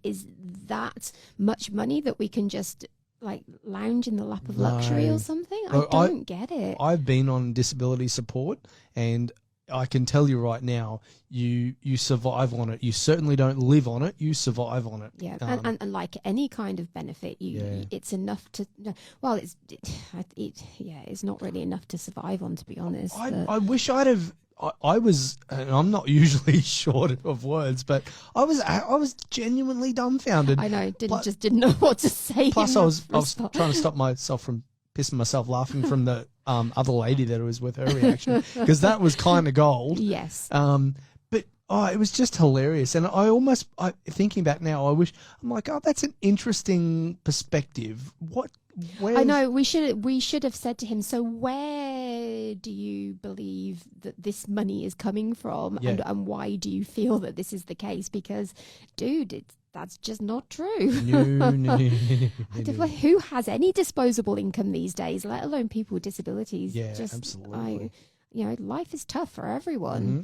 that much money that we can just like lounge in the lap of luxury or something? I don't get it. I've been on disability support, and I can tell you right now, you survive on it. You certainly don't live on it. You survive on it. Yeah, and like any kind of benefit, it's enough to. Well, it's not really enough to survive on, to be honest. I wish I'd have. I was, and I'm not usually short of words, but I was genuinely dumbfounded. I know, didn't know what to say. Plus, I was trying to stop myself from pissing myself laughing from the other lady that was with her reaction, because that was kind of gold. Yes. But it was just hilarious, and thinking back now, I'm like, that's an interesting perspective. I know we should have said to him, so where do you believe that this money is coming from, and why do you feel that this is the case? Because, dude, that's just not true. No. Who has any disposable income these days, let alone people with disabilities? Yeah, absolutely. Life is tough for everyone. Mm-hmm.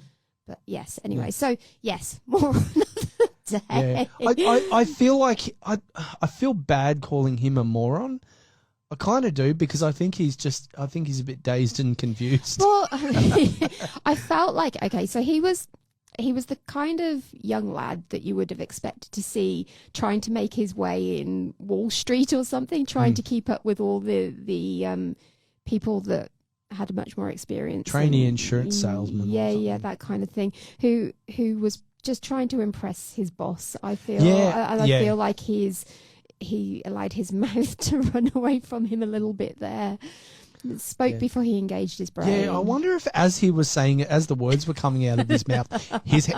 But yes, anyway, so yes, more on another day. Yeah. I feel like I feel bad calling him a moron. I kind of do, because I think he's a bit dazed and confused. Well, I felt like, okay, so he was the kind of young lad that you would have expected to see trying to make his way in Wall Street or something, trying to keep up with all the people that had much more experience. Trainee insurance salesman. Yeah, that kind of thing. Who was just trying to impress his boss, I feel. I feel like he allowed his mouth to run away from him a little bit there. Spoke before he engaged his brain. Yeah, I wonder if as he was saying it, as the words were coming out of his mouth,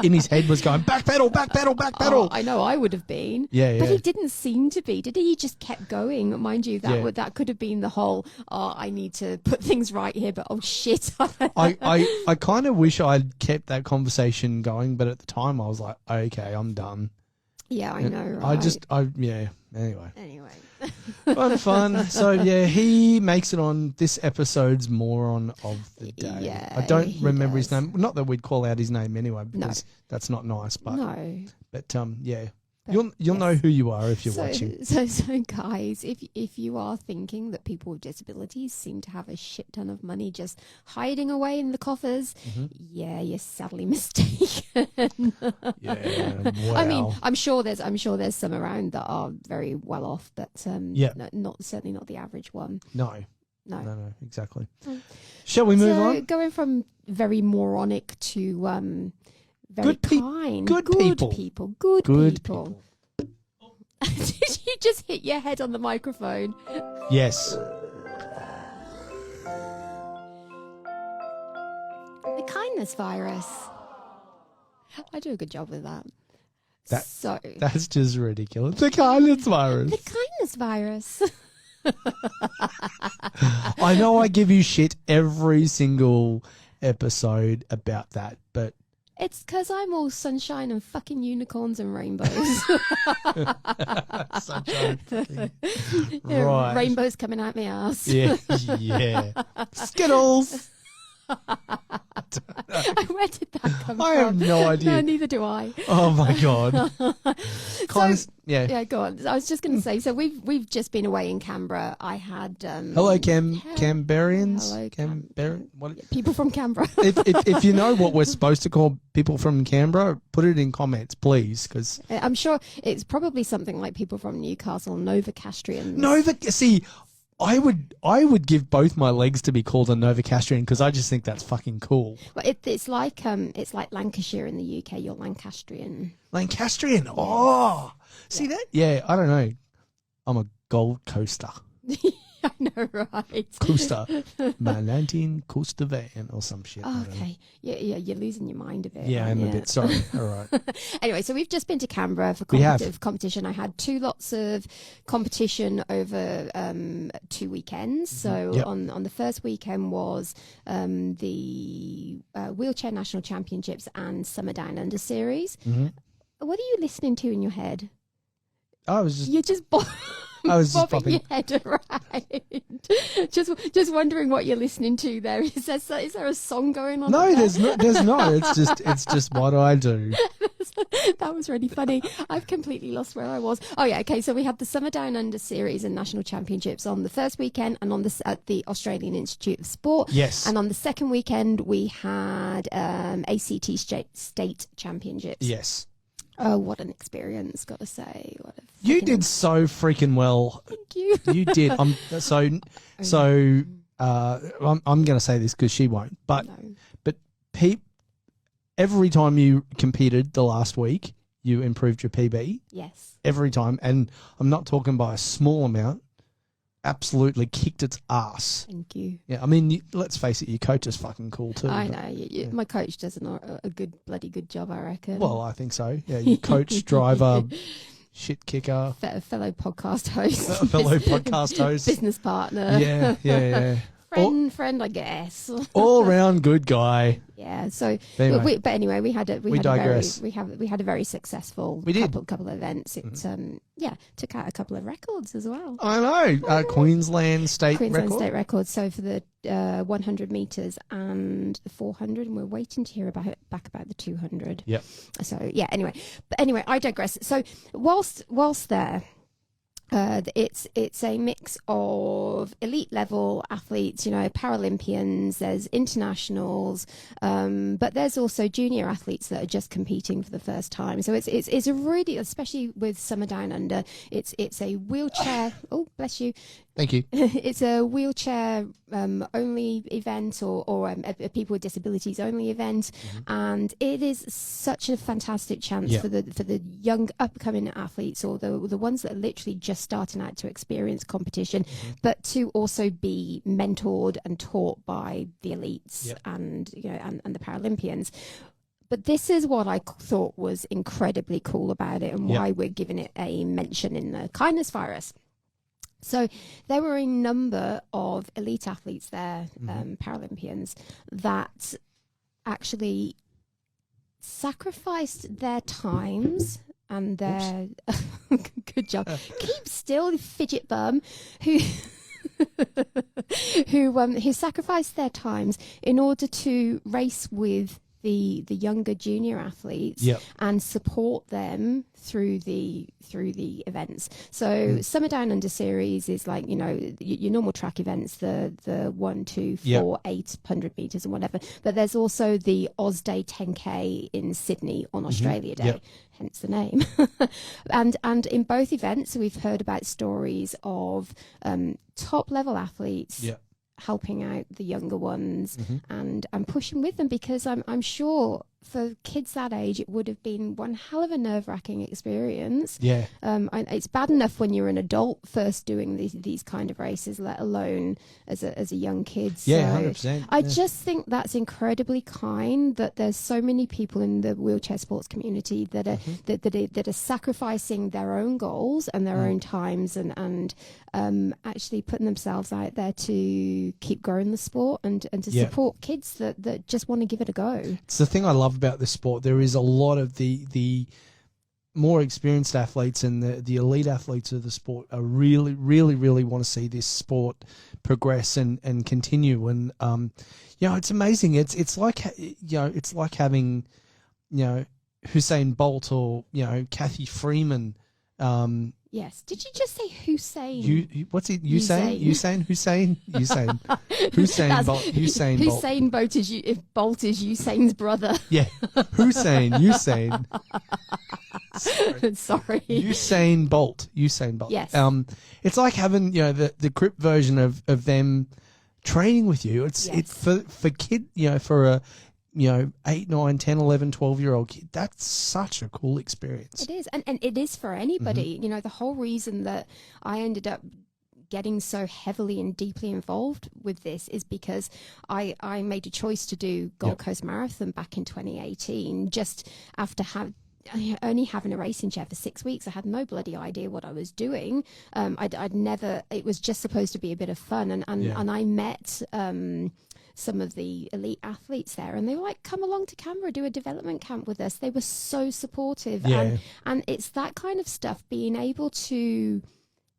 in his head was going, back pedal, back pedal, back pedal. I know, I would have been. Yeah. But he didn't seem to be, did he? He just kept going. Mind you, that could have been the whole, I need to put things right here, but oh shit. I kind of wish I'd kept that conversation going, but at the time I was like, okay, I'm done. Yeah, I know, right? Anyway. Fun. So, he makes it on this episode's moron of the day. Yeah, I don't remember his name. Not that we'd call out his name anyway, because that's not nice. But, no. But, you'll know who you are if you're watching. So guys, if you are thinking that people with disabilities seem to have a shit ton of money just hiding away in the coffers, you're sadly mistaken. Wow. I mean, I'm sure there's some around that are very well off, but certainly not the average one. No. No, exactly. Shall we move on? Going from very moronic to very kind. Good people. Good people. Did you just hit your head on the microphone? Yes. The kindness virus. I do a good job with that. That's just ridiculous. The kindness virus. The kindness virus. I know I give you shit every single episode about that, but it's because I'm all sunshine and fucking unicorns and rainbows. Sunshine. Right. Rainbows coming out my ass. Yeah. Skittles. Where did that come from? I have no idea. No, neither do I. Oh my god. Yeah, go on. I was just going to say. So we've just been away in Canberra. I had hello, Canberrians. Hello, what? People from Canberra. if you know what we're supposed to call people from Canberra, put it in comments, please. Because I'm sure it's probably something like people from Newcastle, Novocastrians. See. I would give both my legs to be called a Novocastrian because I just think that's fucking cool. Well, it's like Lancashire in the UK. You're Lancastrian. Lancastrian. Oh, see that? Yeah, I don't know. I'm a Gold Coaster. I know, right? Coaster. My 19 Coaster van or some shit. Oh, okay. Yeah, you're losing your mind a bit. Yeah, I'm a bit. Sorry. All right. Anyway, so we've just been to Canberra for competition. I had 2 lots of competition over 2 weekends. So on the first weekend was the Wheelchair National Championships and Summer Down Under Series. Mm-hmm. What are you listening to in your head? I was just... You're just... I was just bobbing your head around. just wondering what you're listening to there. Is there a song going on? No, there's not. It's just what I do. That was really funny. I've completely lost where I was. Oh yeah, okay. So we had the Summer Down Under Series and National Championships on the first weekend, and at the Australian Institute of Sport. Yes. And on the second weekend we had ACT State Championships. Yes. Oh, what an experience! Got to say, you did so freaking well. Thank you. You did. I'm going to say this because she won't. But every time you competed the last week, you improved your PB. Yes. Every time, and I'm not talking by a small amount. Absolutely kicked its ass. Thank you. Yeah, I mean, let's face it, your coach is fucking cool too. I know. My coach does a bloody good job, I reckon. Well, I think so. Yeah, your coach, driver, shit kicker. Fellow podcast host. Podcast host. Business partner. Yeah. Friend, I guess. All round good guy. Yeah. So, anyway. but anyway, we had a very successful couple of events. It's took out a couple of records as well. I know. Queensland state record. So for the 100 meters and the 400, and we're waiting to hear back about the 200. Yep. So yeah. Anyway, I digress. So whilst there. It's a mix of elite level athletes, Paralympians, there's internationals, but there's also junior athletes that are just competing for the first time. So it's a really, especially with Summer Down Under, it's a wheelchair. Oh, bless you. Thank you. It's a wheelchair only event or a people with disabilities only event, and it is such a fantastic chance for the young upcoming athletes or the ones that are literally just starting out to experience competition, but to also be mentored and taught by the elites and the Paralympians. But this is what I thought was incredibly cool about it, and why we're giving it a mention in the kindness virus. So there were a number of elite athletes there, Paralympians, that actually sacrificed their times and their good job. Keep still, fidget bum, who sacrificed their times in order to race with the younger junior athletes and support them through the events. So Summer Down Under Series is like, your normal track events, the 1, 2, 4, 800 meters and whatever. But there's also the Oz Day 10K in Sydney on Australia Day, hence the name. and in both events, we've heard about stories of top level athletes helping out the younger ones and pushing with them, because I'm sure for kids that age, it would have been one hell of a nerve-wracking experience. Yeah. It's bad enough when you're an adult first doing these kind of races, let alone as a young kid. So Yeah, 100%. I just think that's incredibly kind that there's so many people in the wheelchair sports community that are that are sacrificing their own goals and their own times and actually putting themselves out there to keep growing the sport and to support kids that just want to give it a go. It's the thing I love about this sport. There is a lot of the more experienced athletes and the elite athletes of the sport are really want to see this sport progress and continue. And it's amazing. It's like it's like having Usain Bolt or Kathy Freeman. Yes. Did you just say Hussein? What's it? Hussein Bolt. Hussein Bolt is if Bolt is Usain's brother. Yeah. Hussein. Sorry. Usain Bolt. Yes. It's like having the Crip version of them training with you. It's for kid for a 8, 9, 10, 11, 12-year-old kid. That's such a cool experience. It is. And it is for anybody. The whole reason that I ended up getting so heavily and deeply involved with this is because I made a choice to do Gold Coast Marathon back in 2018, just after only having a racing chair for 6 weeks. I had no bloody idea what I was doing. I'd never, it was just supposed to be a bit of fun. And I met some of the elite athletes there, and they were like, come along to Canberra, do a development camp with us. They were so supportive. And it's that kind of stuff, being able to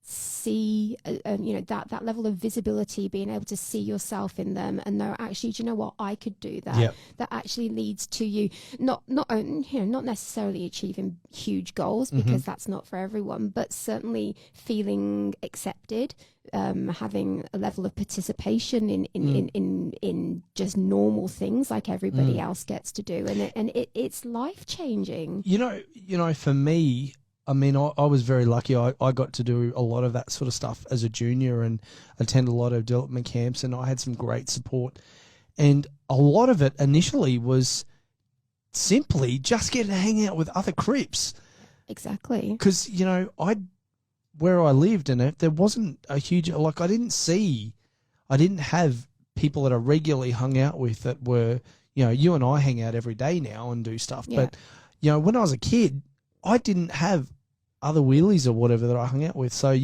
see that level of visibility, being able to see yourself in them and know, actually, do you know what, I could do that. That actually leads to you not necessarily achieving huge goals, because that's not for everyone, but certainly feeling accepted, having a level of participation in just normal things like everybody else gets to do, and it's life changing. For me, I mean, I was very lucky. I got to do a lot of that sort of stuff as a junior and attend a lot of development camps, and I had some great support. And a lot of it initially was simply just getting to hang out with other Crips. Exactly. Because, where I lived in it, there wasn't a huge, I didn't have people that I regularly hung out with that were, you and I hang out every day now and do stuff. Yeah. But, when I was a kid, I didn't have other wheelies or whatever that I hung out with. So,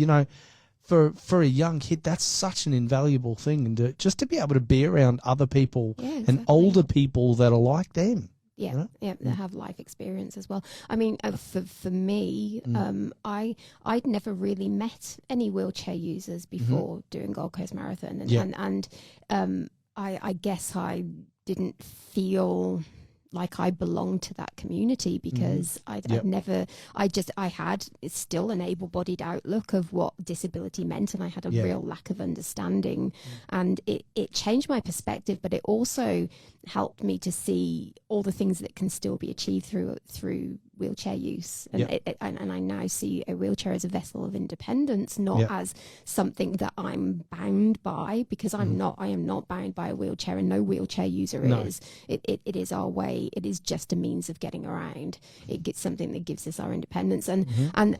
for a young kid, that's such an invaluable thing. And just to be able to be around other people and older people that are like them. Yeah, that have life experience as well. I mean, for me, I'd never really met any wheelchair users before doing Gold Coast Marathon. And I guess I didn't feel like I belonged to that community, because I had still an able-bodied outlook of what disability meant, and I had a real lack of understanding, and it changed my perspective, but it also helped me to see all the things that can still be achieved through wheelchair use, and and I now see a wheelchair as a vessel of independence, not as something that I'm bound by, because I am not bound by a wheelchair, and no wheelchair user is. It is our way. It is just a means of getting around. It gets something that gives us our independence, and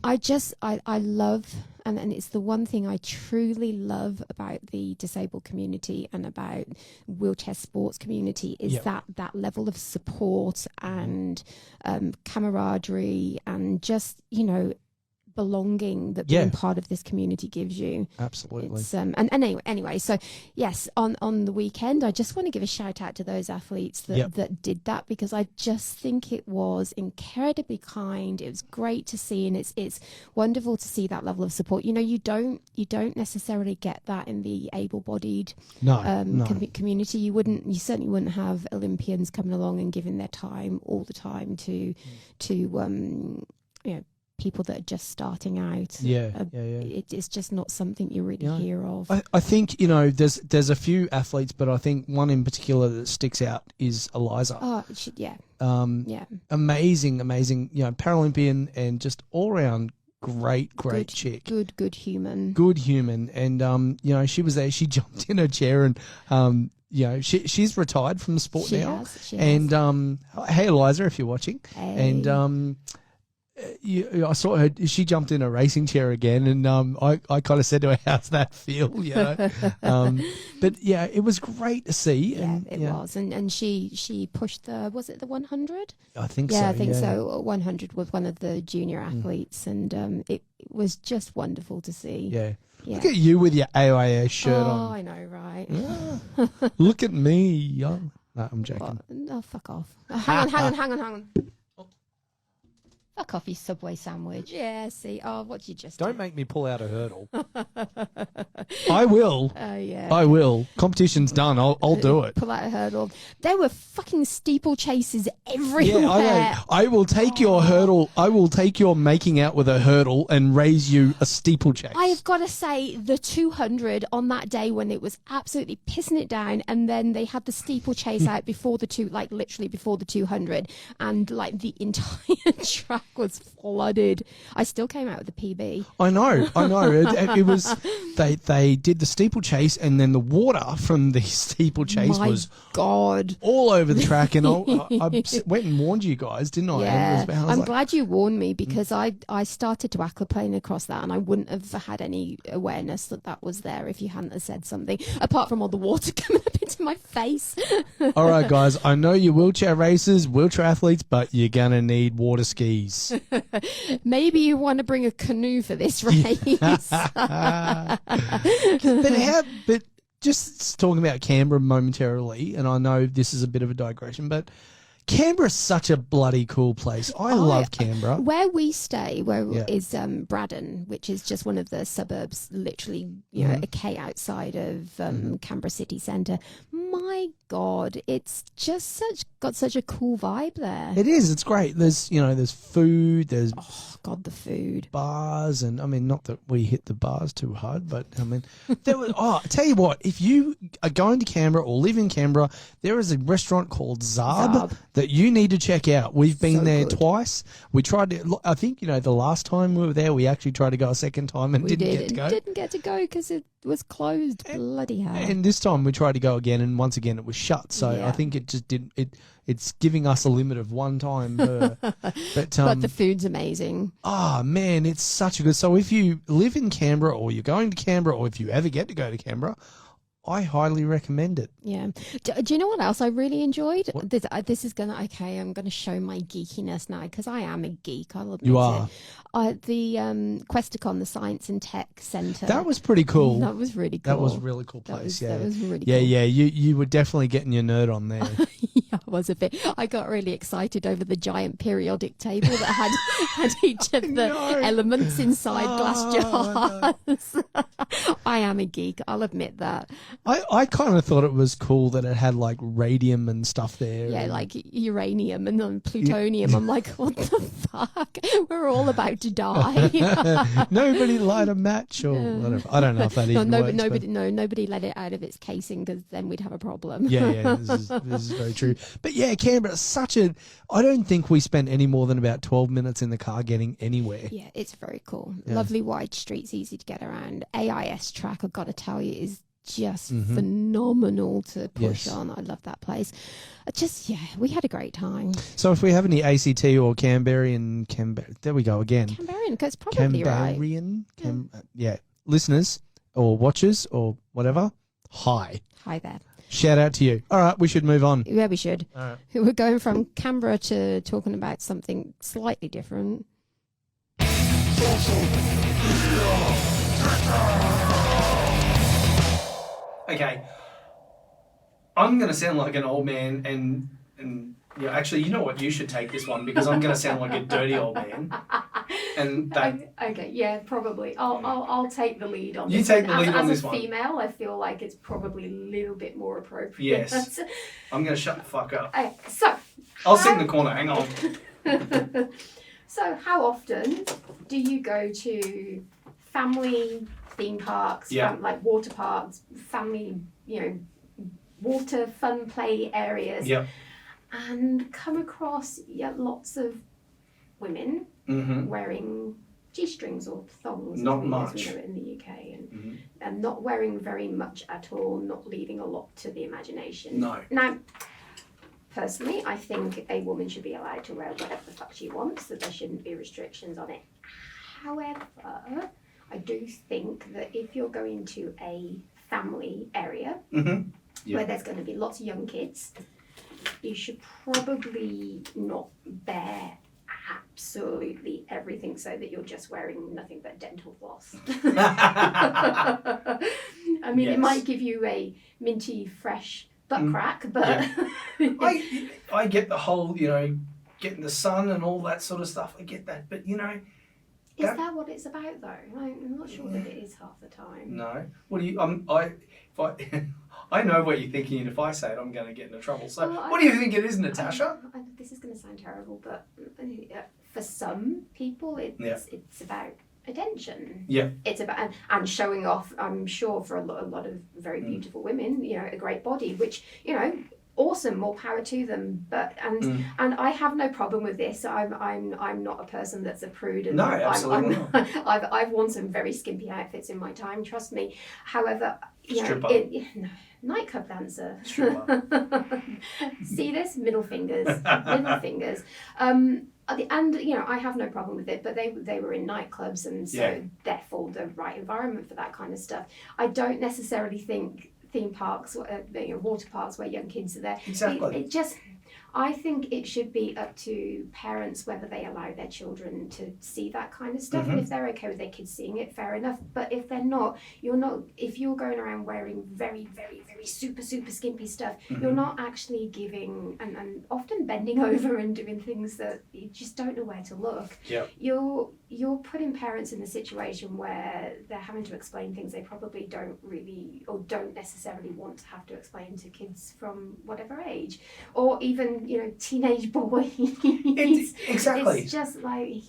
I love, and it's the one thing I truly love about the disabled community and about wheelchair sports community is that level of support and camaraderie and just belonging that being part of this community gives you. Absolutely. It's, and anyway, so yes, on the weekend, I just want to give a shout out to those athletes that did that, because I just think it was incredibly kind. It was great to see, and it's wonderful to see that level of support. You don't necessarily get that in the able-bodied community. You certainly wouldn't have Olympians coming along and giving their time all the time to people that are just starting out. It's just not something you really hear of. I think there's a few athletes, but I think one in particular that sticks out is Eliza. Amazing, Paralympian and just all around great good, chick. Good human. Good human. And, you know, she was there. She jumped in her chair and, you know, she's retired from the sport now. She has. Hey, Eliza, if you're watching. Hey. And I saw her. She jumped in a racing chair again, and I kind of said to her, "How's that feel?" You know. But yeah, it was great to see. Yeah, and, it was, and she pushed the, was it the 100? I think so. Yeah, I think so. 100 was one of the junior athletes, and it was just wonderful to see. Yeah. Yeah. Look at you with your AIA shirt on. Oh, I know, right? Yeah. Look at me. No, I'm joking. Oh, fuck off. Hang on. Fuck off, you Subway sandwich. Yeah, see. Oh, what did you just Don't do? make me pull out a hurdle. I will. Yeah. I will. Competition's done. I'll do it. Pull out a hurdle. There were fucking steeplechases everywhere. Yeah, I will take your hurdle. I will take your making out with a hurdle and raise you a steeplechase. I have got to say, the 200 on that day when it was absolutely pissing it down, and then they had the steeplechase out before literally before the 200, and like the entire track was flooded. I still came out with a PB. I know. It was they did the steeplechase, and then the water from the steeplechase was God all over the track. And I went and warned you guys, didn't I? Yeah, I'm like, glad you warned me, because I started to aquaplane across that, and I wouldn't have had any awareness that was there if you hadn't have said something, apart from all the water coming up into my face. All right, guys, I know you're wheelchair racers, wheelchair athletes, but you're gonna need water skis. Maybe you want to bring a canoe for this race. But just talking about Canberra momentarily, and I know this is a bit of a digression, but Canberra's such a bloody cool place. I love Canberra. Where we stay, is Braddon, which is just one of the suburbs, literally, you know, a K outside of Canberra city centre. My God, it's just got such a cool vibe there. It is. It's great. There's food. There's the food, bars, and I mean, not that we hit the bars too hard, but I mean, there was. I tell you what, if you are going to Canberra or live in Canberra, there is a restaurant called Zarb that you need to check out. We've been there twice. We tried to. I think the last time we were there, we actually tried to go a second time and didn't get to go. Didn't get to go because it was closed. Bloody hell! And this time we tried to go again, and once again it was shut. So I think it just didn't. It's giving us a limit of one time per. But the food's amazing. Oh, man, it's such a good... So if you live in Canberra, or you're going to Canberra, or if you ever get to go to Canberra, I highly recommend it. Yeah. Do you know what else I really enjoyed? This is going to... Okay, I'm going to show my geekiness now, because I am a geek, I'll admit You are. The Questacon, the Science and Tech Centre. That was pretty cool. That was really cool. That was a really cool place, That was really cool. Yeah, you were definitely getting your nerd on there. Yeah, I was a bit. I got really excited over the giant periodic table that had each of the elements inside glass jars. I am a geek, I'll admit that. I kind of thought it was cool that it had like radium and stuff there. Yeah, like uranium and then plutonium. I'm like, what the fuck? We're all about to die. Nobody light a match or whatever. I don't know if that even works. Nobody let it out of its casing, because then we'd have a problem. Yeah, this is very true. But yeah, Canberra's such a... I don't think we spent any more than about 12 minutes in the car getting anywhere. Yeah, it's very cool. Yeah. Lovely wide streets, easy to get around. AIS track, I've got to tell you, is just phenomenal to push on. I love that place. We had a great time. So if we have any ACT or Canberrian, there we go again. Canberrian, that's probably right. Yeah. Listeners or watchers or whatever, hi. Hi there. Shout out to you. All right, we should move on. Yeah, we should. All right. We're going from Canberra to talking about something slightly different. Okay, I'm going to sound like an old man and actually, you know what? You should take this one, because I'm going to sound like a dirty old man. And that... Okay, yeah, probably. I'll take the lead on you this. You take the lead on this one. As a female, I feel like it's probably a little bit more appropriate. Yes. I'm going to shut the fuck up. I'll sit in the corner. Hang on. So, how often do you go to family theme parks, like water parks, family, water fun play areas, and come across lots of women wearing G-strings or thongs, Not as we much. know it in the UK, and not wearing very much at all, not leaving a lot to the imagination. No. Now, personally, I think a woman should be allowed to wear whatever the fuck she wants, that there shouldn't be restrictions on it. However, I do think that if you're going to a family area where there's going to be lots of young kids, you should probably not bear absolutely everything so that you're just wearing nothing but dental floss. I mean, it might give you a minty, fresh butt crack, but... I get the whole, getting the sun and all that sort of stuff. I get that, but, Is that what it's about, though? I'm not sure that it is half the time. No. What do you... I know what you're thinking, and if I say it, I'm going to get into trouble. So, what do you think it is, Natasha? This is going to sound terrible, but for some people, it's about attention. Yeah. It's about and showing off. I'm sure for a lot of very beautiful women, a great body, which awesome, more power to them. But and I have no problem with this. I'm not a person that's a prude. And no, absolutely not. I've worn some very skimpy outfits in my time. Trust me. However, nightclub dancer. See this? Middle fingers. Middle fingers. And I have no problem with it, but they were in nightclubs, and so therefore the right environment for that kind of stuff. I don't necessarily think theme parks, water parks where young kids are there. Exactly. I think it should be up to parents whether they allow their children to see that kind of stuff. And if they're okay with their kids seeing it, fair enough. But if they're not, if you're going around wearing very, very, very super, super skimpy stuff, you're not actually giving and often bending over and doing things that you just don't know where to look. Yep. You're putting parents in a situation where they're having to explain things they probably don't really or don't necessarily want to have to explain to kids from whatever age, or even teenage boys. Exactly. It's just like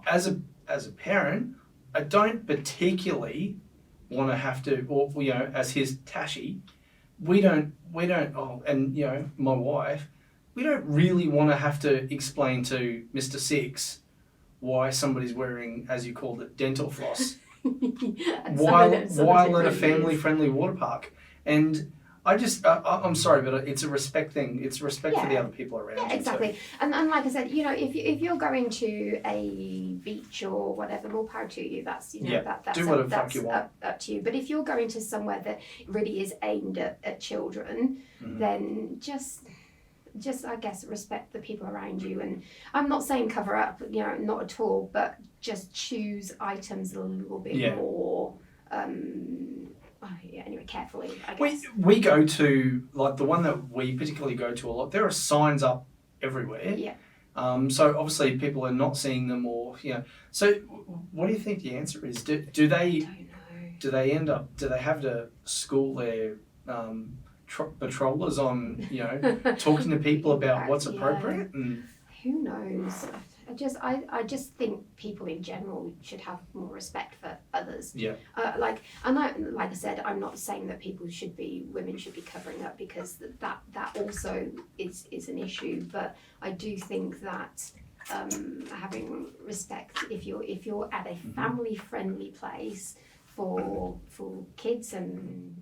as a parent, I don't particularly want to have to, or as his Tashi, we don't. And my wife, we don't really want to have to explain to Mr. Six why somebody's wearing, as you called it, dental floss while at a family-friendly water park. And I just, I'm sorry, but it's a respect thing. It's respect for the other people around you. Yeah, exactly. Too. And like I said, if you're going to a beach or whatever, more power to you. That's that's do whatever the fuck you want. Up to you. But if you're going to somewhere that really is aimed at children, then just I guess respect the people around you. And I'm not saying cover up, not at all, but just choose items a little bit more. Anyway, carefully, I guess. We go to, like the one that we particularly go to a lot, there are signs up everywhere. Yeah. So obviously people are not seeing them, or So what do you think the answer is? Do they have to school their patrollers on talking to people about what's appropriate? And who knows? I just think people in general should have more respect for others. Yeah. Like I said, I'm not saying that women should be covering up, because that also is an issue. But I do think that having respect, if you're at a family friendly place for kids and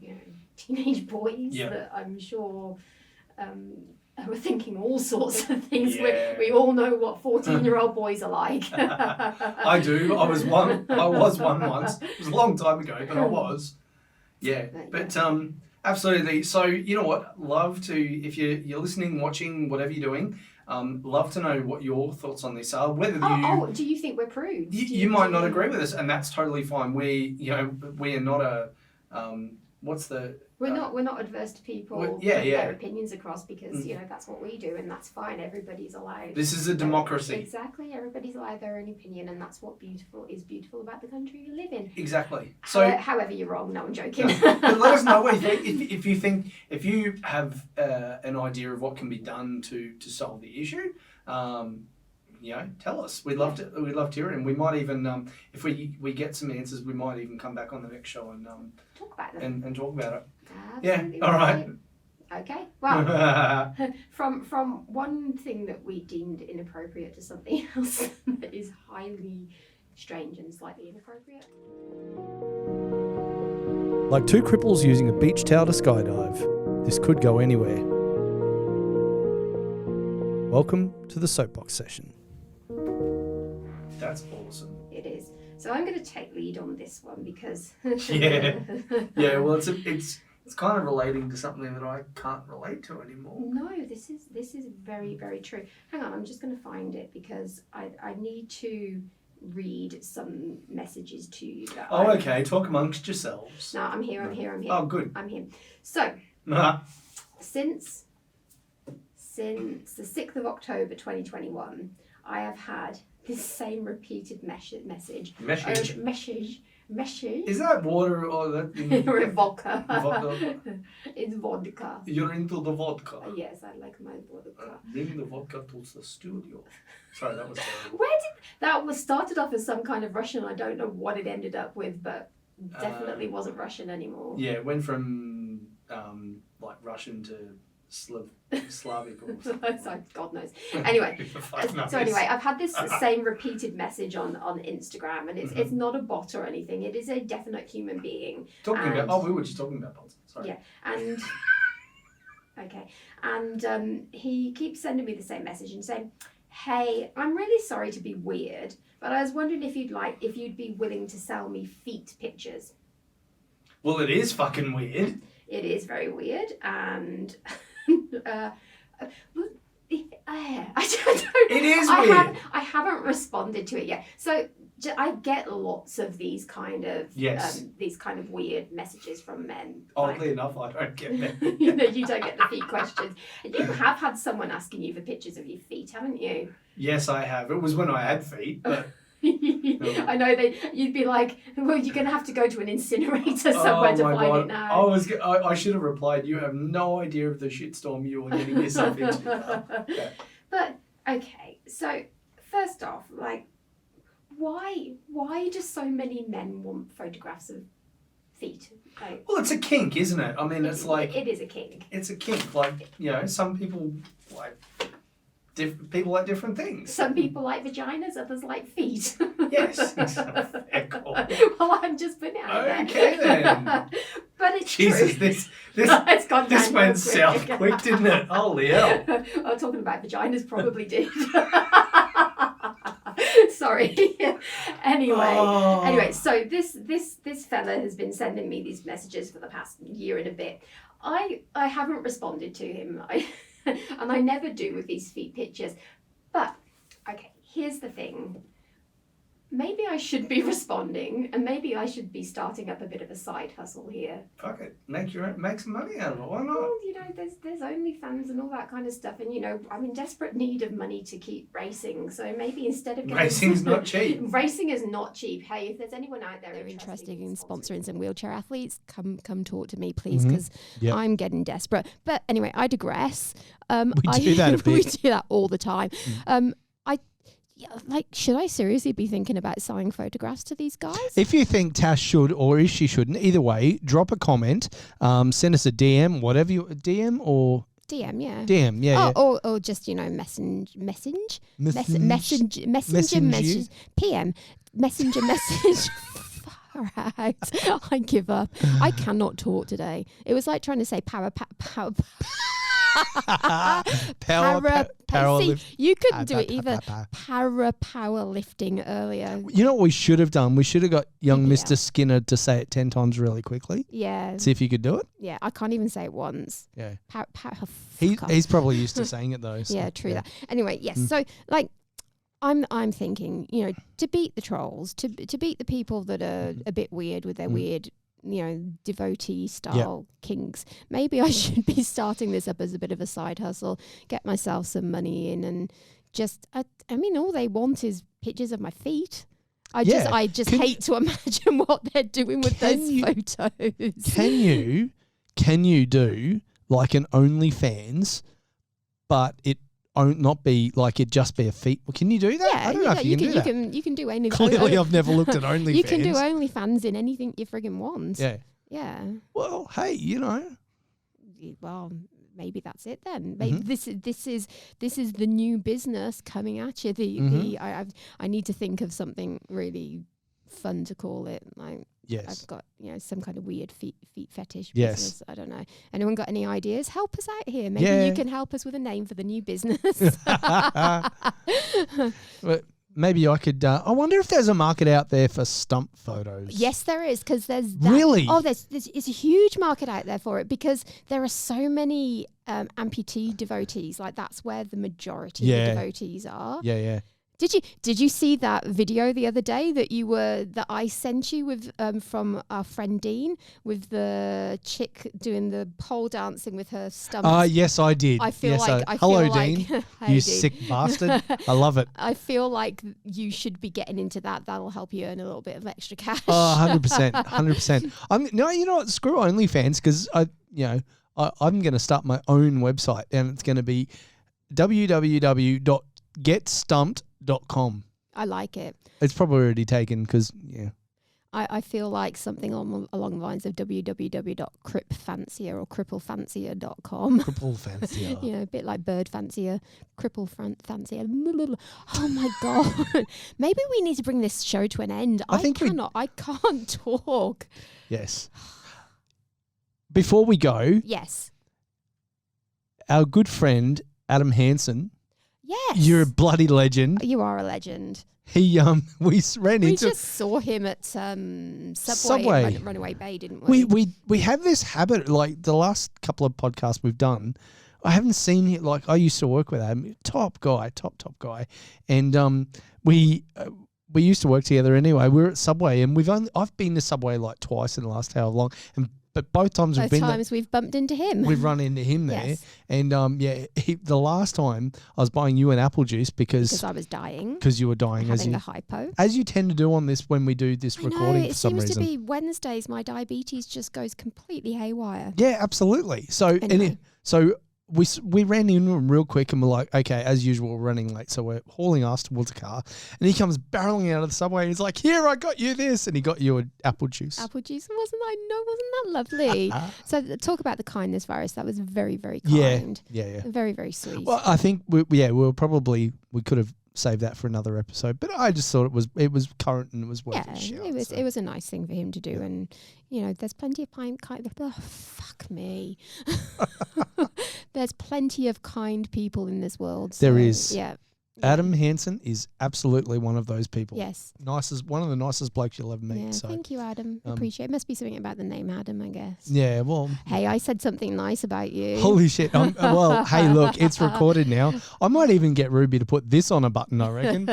teenage boys, that I'm sure. We're thinking all sorts of things. Yeah. We all know what 14-year-old boys are like. I do. I was one once. It was a long time ago, but I was. Yeah. But absolutely. So you know what? Love to, if you're listening, watching, whatever you're doing, love to know what your thoughts on this are. Whether do you think we're prudes? You might not agree with us, and that's totally fine. We are not a We're not adverse to people putting their opinions across, because that's what we do, and that's fine. Everybody's allowed. This is a democracy. Exactly. Everybody's allowed their own opinion, and that's what is beautiful about the country we live in. Exactly. So however, you're wrong. No, I'm joking. But let us know what you think. If you have an idea of what can be done to solve the issue. Tell us. We'd love to hear it, and we might even, if we get some answers, we might even come back on the next show and talk about them and talk about it. Absolutely. Yeah. All right. Okay. Well, from one thing that we deemed inappropriate to something else that is highly strange and slightly inappropriate. Like two cripples using a beach towel to skydive, this could go anywhere. Welcome to the soapbox session. That's awesome. It is. So I'm going to take lead on this one because Yeah. Well, it's kind of relating to something that I can't relate to anymore. No, this is very, very true. Hang on, I'm just going to find it because I need to read some messages to you. Okay. Talk amongst yourselves. No, I'm here. Oh, good. I'm here. So, since the 6th of October 2021, I have had this same repeated message. Message. Is that water or that? Or vodka. Vodka. It's vodka. You're into the vodka. Yes, I like my vodka. Bring the vodka to the studio. Sorry, that was terrible. That was started off as some kind of Russian. I don't know what it ended up with, but definitely wasn't Russian anymore. Yeah, it went from like Russian to Slavic or something. So God knows. Anyway, I've had this same repeated message on Instagram, and it's not a bot or anything. It is a definite human being. We were just talking about bots. Sorry. Yeah, and okay, and he keeps sending me the same message and saying, "Hey, I'm really sorry to be weird, but I was wondering if you'd be willing to sell me feet pictures." Well, it is fucking weird. It is very weird, and I don't. It is weird. I haven't responded to it yet. So I get lots of these kind of weird messages from men. Oddly enough, I don't get them. You don't get the feet questions. You have had someone asking you for pictures of your feet, haven't you? Yes, I have. It was when I had feet, but. I know that you'd be like, well, you're going to have to go to an incinerator somewhere to find it now. I should have replied, you have no idea of the shitstorm you are getting yourself into. Yeah. But, okay, so first off, like, why do so many men want photographs of feet? Like, well, it's a kink, isn't it? I mean, it's like... It is a kink. It's a kink. Like, some people like... people like different things. Some people like vaginas, others like feet. Yes. Fair call. Well, I'm just putting it out there. Okay, then. But it's Jesus, true. this went south quick, didn't it? Holy hell. I'm talking about vaginas, probably did. Sorry. Anyway, so this fella has been sending me these messages for the past year and a bit. I haven't responded to him. And I never do with these feet pictures. But, okay, here's the thing. Maybe I should be responding, and maybe I should be starting up a bit of a side hustle here. Fuck it. Make some money out of it. Why not? Well, there's OnlyFans and all that kind of stuff. And, I'm in desperate need of money to keep racing. So maybe instead of getting... Racing's not cheap. Racing is not cheap. Hey, if there's anyone out there interested in sponsoring some wheelchair athletes, come talk to me, please, because I'm getting desperate. But anyway, I digress. We do that a bit. We do that all the time. Should I seriously be thinking about selling photographs to these guys? If you think Tash should or if she shouldn't, either way, drop a comment, send us a DM, whatever you... DM or... DM, yeah. DM, yeah. Or just, message, PM, messenger message. All right, I give up. I cannot talk today. It was like trying to say power. See, you couldn't do it either. Para Powerlifting earlier. You know what we should have done? We should have got young Mr. Skinner to say it 10 times really quickly. Yeah. See if you could do it. Yeah, I can't even say it once. Yeah. He's probably used to saying it though. So, yeah, true that. Anyway, yes. So I'm thinking, to beat the trolls, to beat the people that are a bit weird with their weird, devotee style kinks. Maybe I should be starting this up as a bit of a side hustle, get myself some money in, and just, all they want is pictures of my feet. I just hate to imagine what they're doing with those photos. Can you do like an OnlyFans, but it not be like it just be a feet? Well, can you do that? Yeah, I don't know if you can do that. You can do anything. Clearly, I've never looked at OnlyFans. You can do OnlyFans in anything you friggin' want. Yeah. Yeah. Well, hey, Well, maybe that's it then. Maybe this is the new business coming at you. I need to think of something really fun to call it. Like, I've got some kind of weird feet fetish business. I don't know. Anyone got any ideas? Help us out here. Maybe you can help us with a name for the new business. But maybe I could. I wonder if there's a market out there for stump photos. Yes, there is, because there's that. Really. Oh, there's a huge market out there for it, because there are so many amputee devotees. Like, that's where the majority of the devotees are. Yeah. Did you see that video the other day that I sent you with from our friend Dean, with the chick doing the pole dancing with her stumps? Yes, I did. Hello, Dean. Hey, you Dean. sick bastard. I love it. I feel like you should be getting into that. That'll help you earn a little bit of extra cash. Oh, 100%. 100%. No, you know what? Screw OnlyFans, because I'm going to start my own website, and it's going to be www.getstumped.com. I like it. It's probably already taken because, I feel like something along the lines of www.cripfancier or crippleffancier.com. Crippleffancier. A bit like bird fancier, fancier. Oh my God. Maybe we need to bring this show to an end. I can't talk. Yes. Before we go. Yes. Our good friend, Adam Hansen. Yes. You're a bloody legend. You are a legend. We just saw him at Subway. In Runaway Bay, didn't we? We have this habit, like the last couple of podcasts we've done, I haven't seen him. Like, I used to work with Adam, top guy, and we used to work together anyway. We were at Subway, and I've been to Subway like twice in the last how long, but both times we've bumped into him. We've run into him there. Yes. And the last time I was buying you an apple juice because I was dying. Because you were dying. Having a hypo. As you tend to do on this when we do this recording for some reason. It seems to be Wednesdays, my diabetes just goes completely haywire. Yeah, absolutely. So we ran in real quick and we're like, okay, as usual, we're running late. So we're hauling ass towards a car. And he comes barreling out of the Subway and he's like, here, I got you this. And he got you an apple juice. Wasn't that lovely? So talk about the kindness virus. That was very, very kind. Yeah. Very, very sweet. Well, I think we could have saved that for another episode, but I just thought it was current and it was worth a shout. It was a nice thing for him to do. And, there's plenty of fuck me. There's plenty of kind people in this world. So, there is. Yeah. Adam Hansen is absolutely one of those people. Yes. One of the nicest blokes you'll ever meet. Yeah, so. Thank you, Adam. Appreciate it. Must be something about the name Adam, I guess. Yeah, well. Hey, I said something nice about you. Holy shit. Well, hey, look, it's recorded now. I might even get Ruby to put this on a button, I reckon.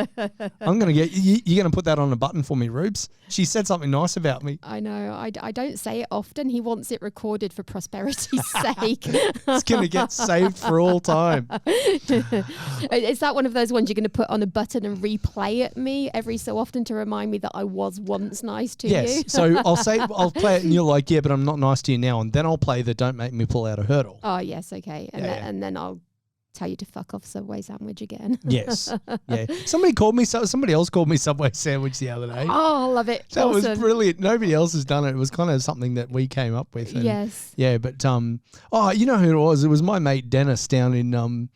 I'm going to get, you're going to put that on a button for me, Rubes? She said something nice about me. I know. I don't say it often. He wants it recorded for prosperity's sake. It's going to get saved for all time. Is that one of those ones you're going to put on a button and replay at me every so often to remind me that I was once nice to you? Yes. So I'll play it and you're like, yeah, but I'm not nice to you now. And then I'll play the don't make me pull out a hurdle. Oh, yes. Okay. And then I'll tell you to fuck off Subway sandwich again. Yes. Yeah. Somebody else called me Subway sandwich the other day. Oh, love it. That was brilliant. Nobody else has done it. It was kind of something that we came up with. And yes. Yeah, but you know who it was? It was my mate Dennis down in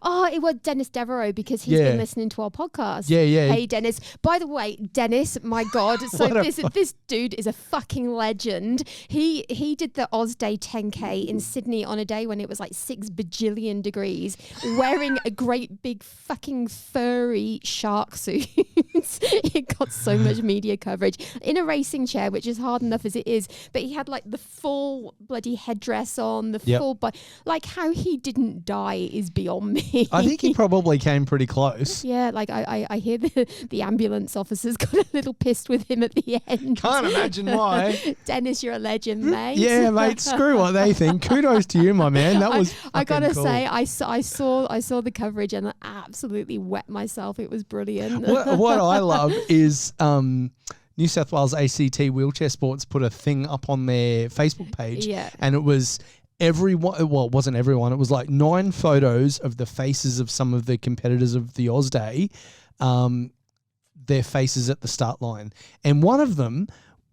Oh, it was Dennis Devereaux because he's been listening to our podcast. Yeah. Hey, Dennis. By the way, Dennis, my God. So this dude is a fucking legend. He did the Oz Day 10K in Sydney on a day when it was like 6 bajillion degrees, wearing a great big fucking furry shark suit. It got so much media coverage in a racing chair, which is hard enough as it is. But he had like the full bloody headdress on, the full body. Like, how he didn't die is beyond me. I think he probably came pretty close. Yeah, like I hear the ambulance officers got a little pissed with him at the end. Can't imagine why. Dennis, you're a legend, mate. Yeah, mate. Screw what they think. Kudos to you, my man. That was I gotta cool. say, I saw the coverage and I absolutely wet myself. It was brilliant. What I love is New South Wales ACT Wheelchair Sports put a thing up on their Facebook page, and it was everyone. Well, it wasn't everyone. It was like 9 photos of the faces of some of the competitors of the Oz Day, their faces at the start line, and one of them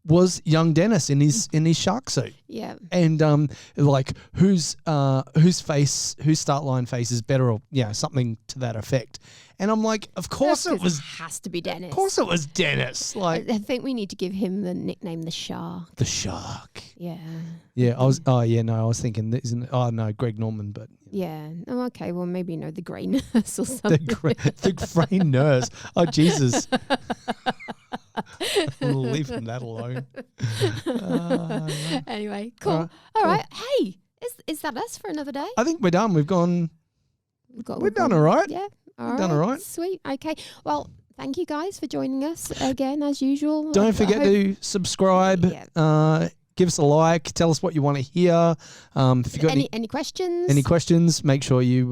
was young Dennis in his shark suit. Yeah. And like whose start line face is better, or something to that effect. And I'm like, of course it was. Has to be Dennis. Of course it was Dennis. Like, I think we need to give him the nickname the Shark. The Shark. Yeah. Yeah, I was. Oh yeah, no, I was thinking. No, Greg Norman, but. Yeah. Oh, okay. Well, maybe the Grey Nurse or something. The Grey Nurse. Oh Jesus. We'll leave that alone. Anyway, cool. All right. Hey, is that us for another day? I think we're done. We've done all right. Yeah. We've done all right. Sweet. Okay. Well, thank you guys for joining us again as usual. Don't forget to subscribe. Yeah. Give us a like. Tell us what you want to hear. If you got any questions, make sure you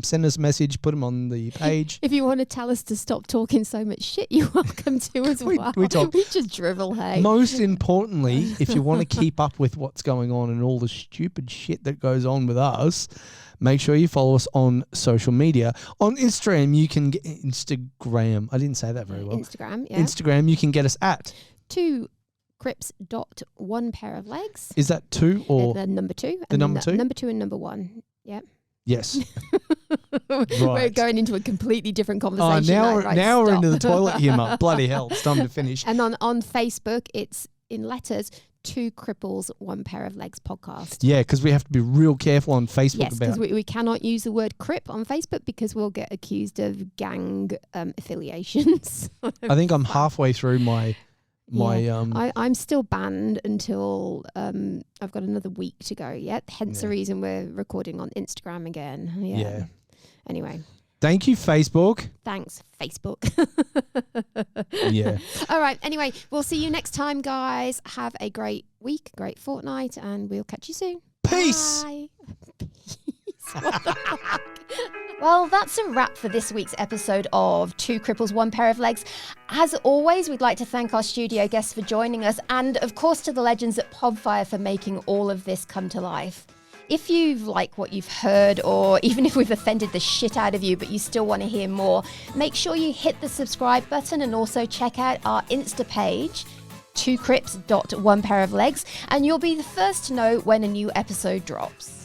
send us a message, put them on the page. If you want to tell us to stop talking so much shit, you're welcome to as well. We just drivel, hey. Most importantly, if you want to keep up with what's going on and all the stupid shit that goes on with us, make sure you follow us on social media. On Instagram, you can get Instagram. I didn't say that very well. Instagram, you can get us at 2crips.1 pair of legs. Is that 2 or the number 2? The number 2? Number 2 and number 1. Yep. Yes. Right. We're going into a completely different conversation. Now we're into the toilet humour. Bloody hell, it's time to finish. And on Facebook, it's in letters 2 Cripples, 1 pair of legs podcast. Yeah, because we have to be real careful on Facebook about it. Yes, because we cannot use the word crip on Facebook because we'll get accused of gang affiliations. I think I'm halfway through I'm still banned until I've got another week to go yet. Hence the reason we're recording on Instagram again. Yeah. Anyway. Thank you, Facebook. Thanks, Facebook. Yeah. All right. Anyway, we'll see you next time, guys. Have a great week, great fortnight, and we'll catch you soon. Peace. Bye. Well, that's a wrap for this week's episode of 2 Cripples, 1 pair of legs. As always, we'd like to thank our studio guests for joining us, and of course to the legends at Podfire for making all of this come to life. If you like what you've heard, or even if we've offended the shit out of you, but you still want to hear more, make sure you hit the subscribe button and also check out our Insta page, 2crips.1 pair of legs, and you'll be the first to know when a new episode drops.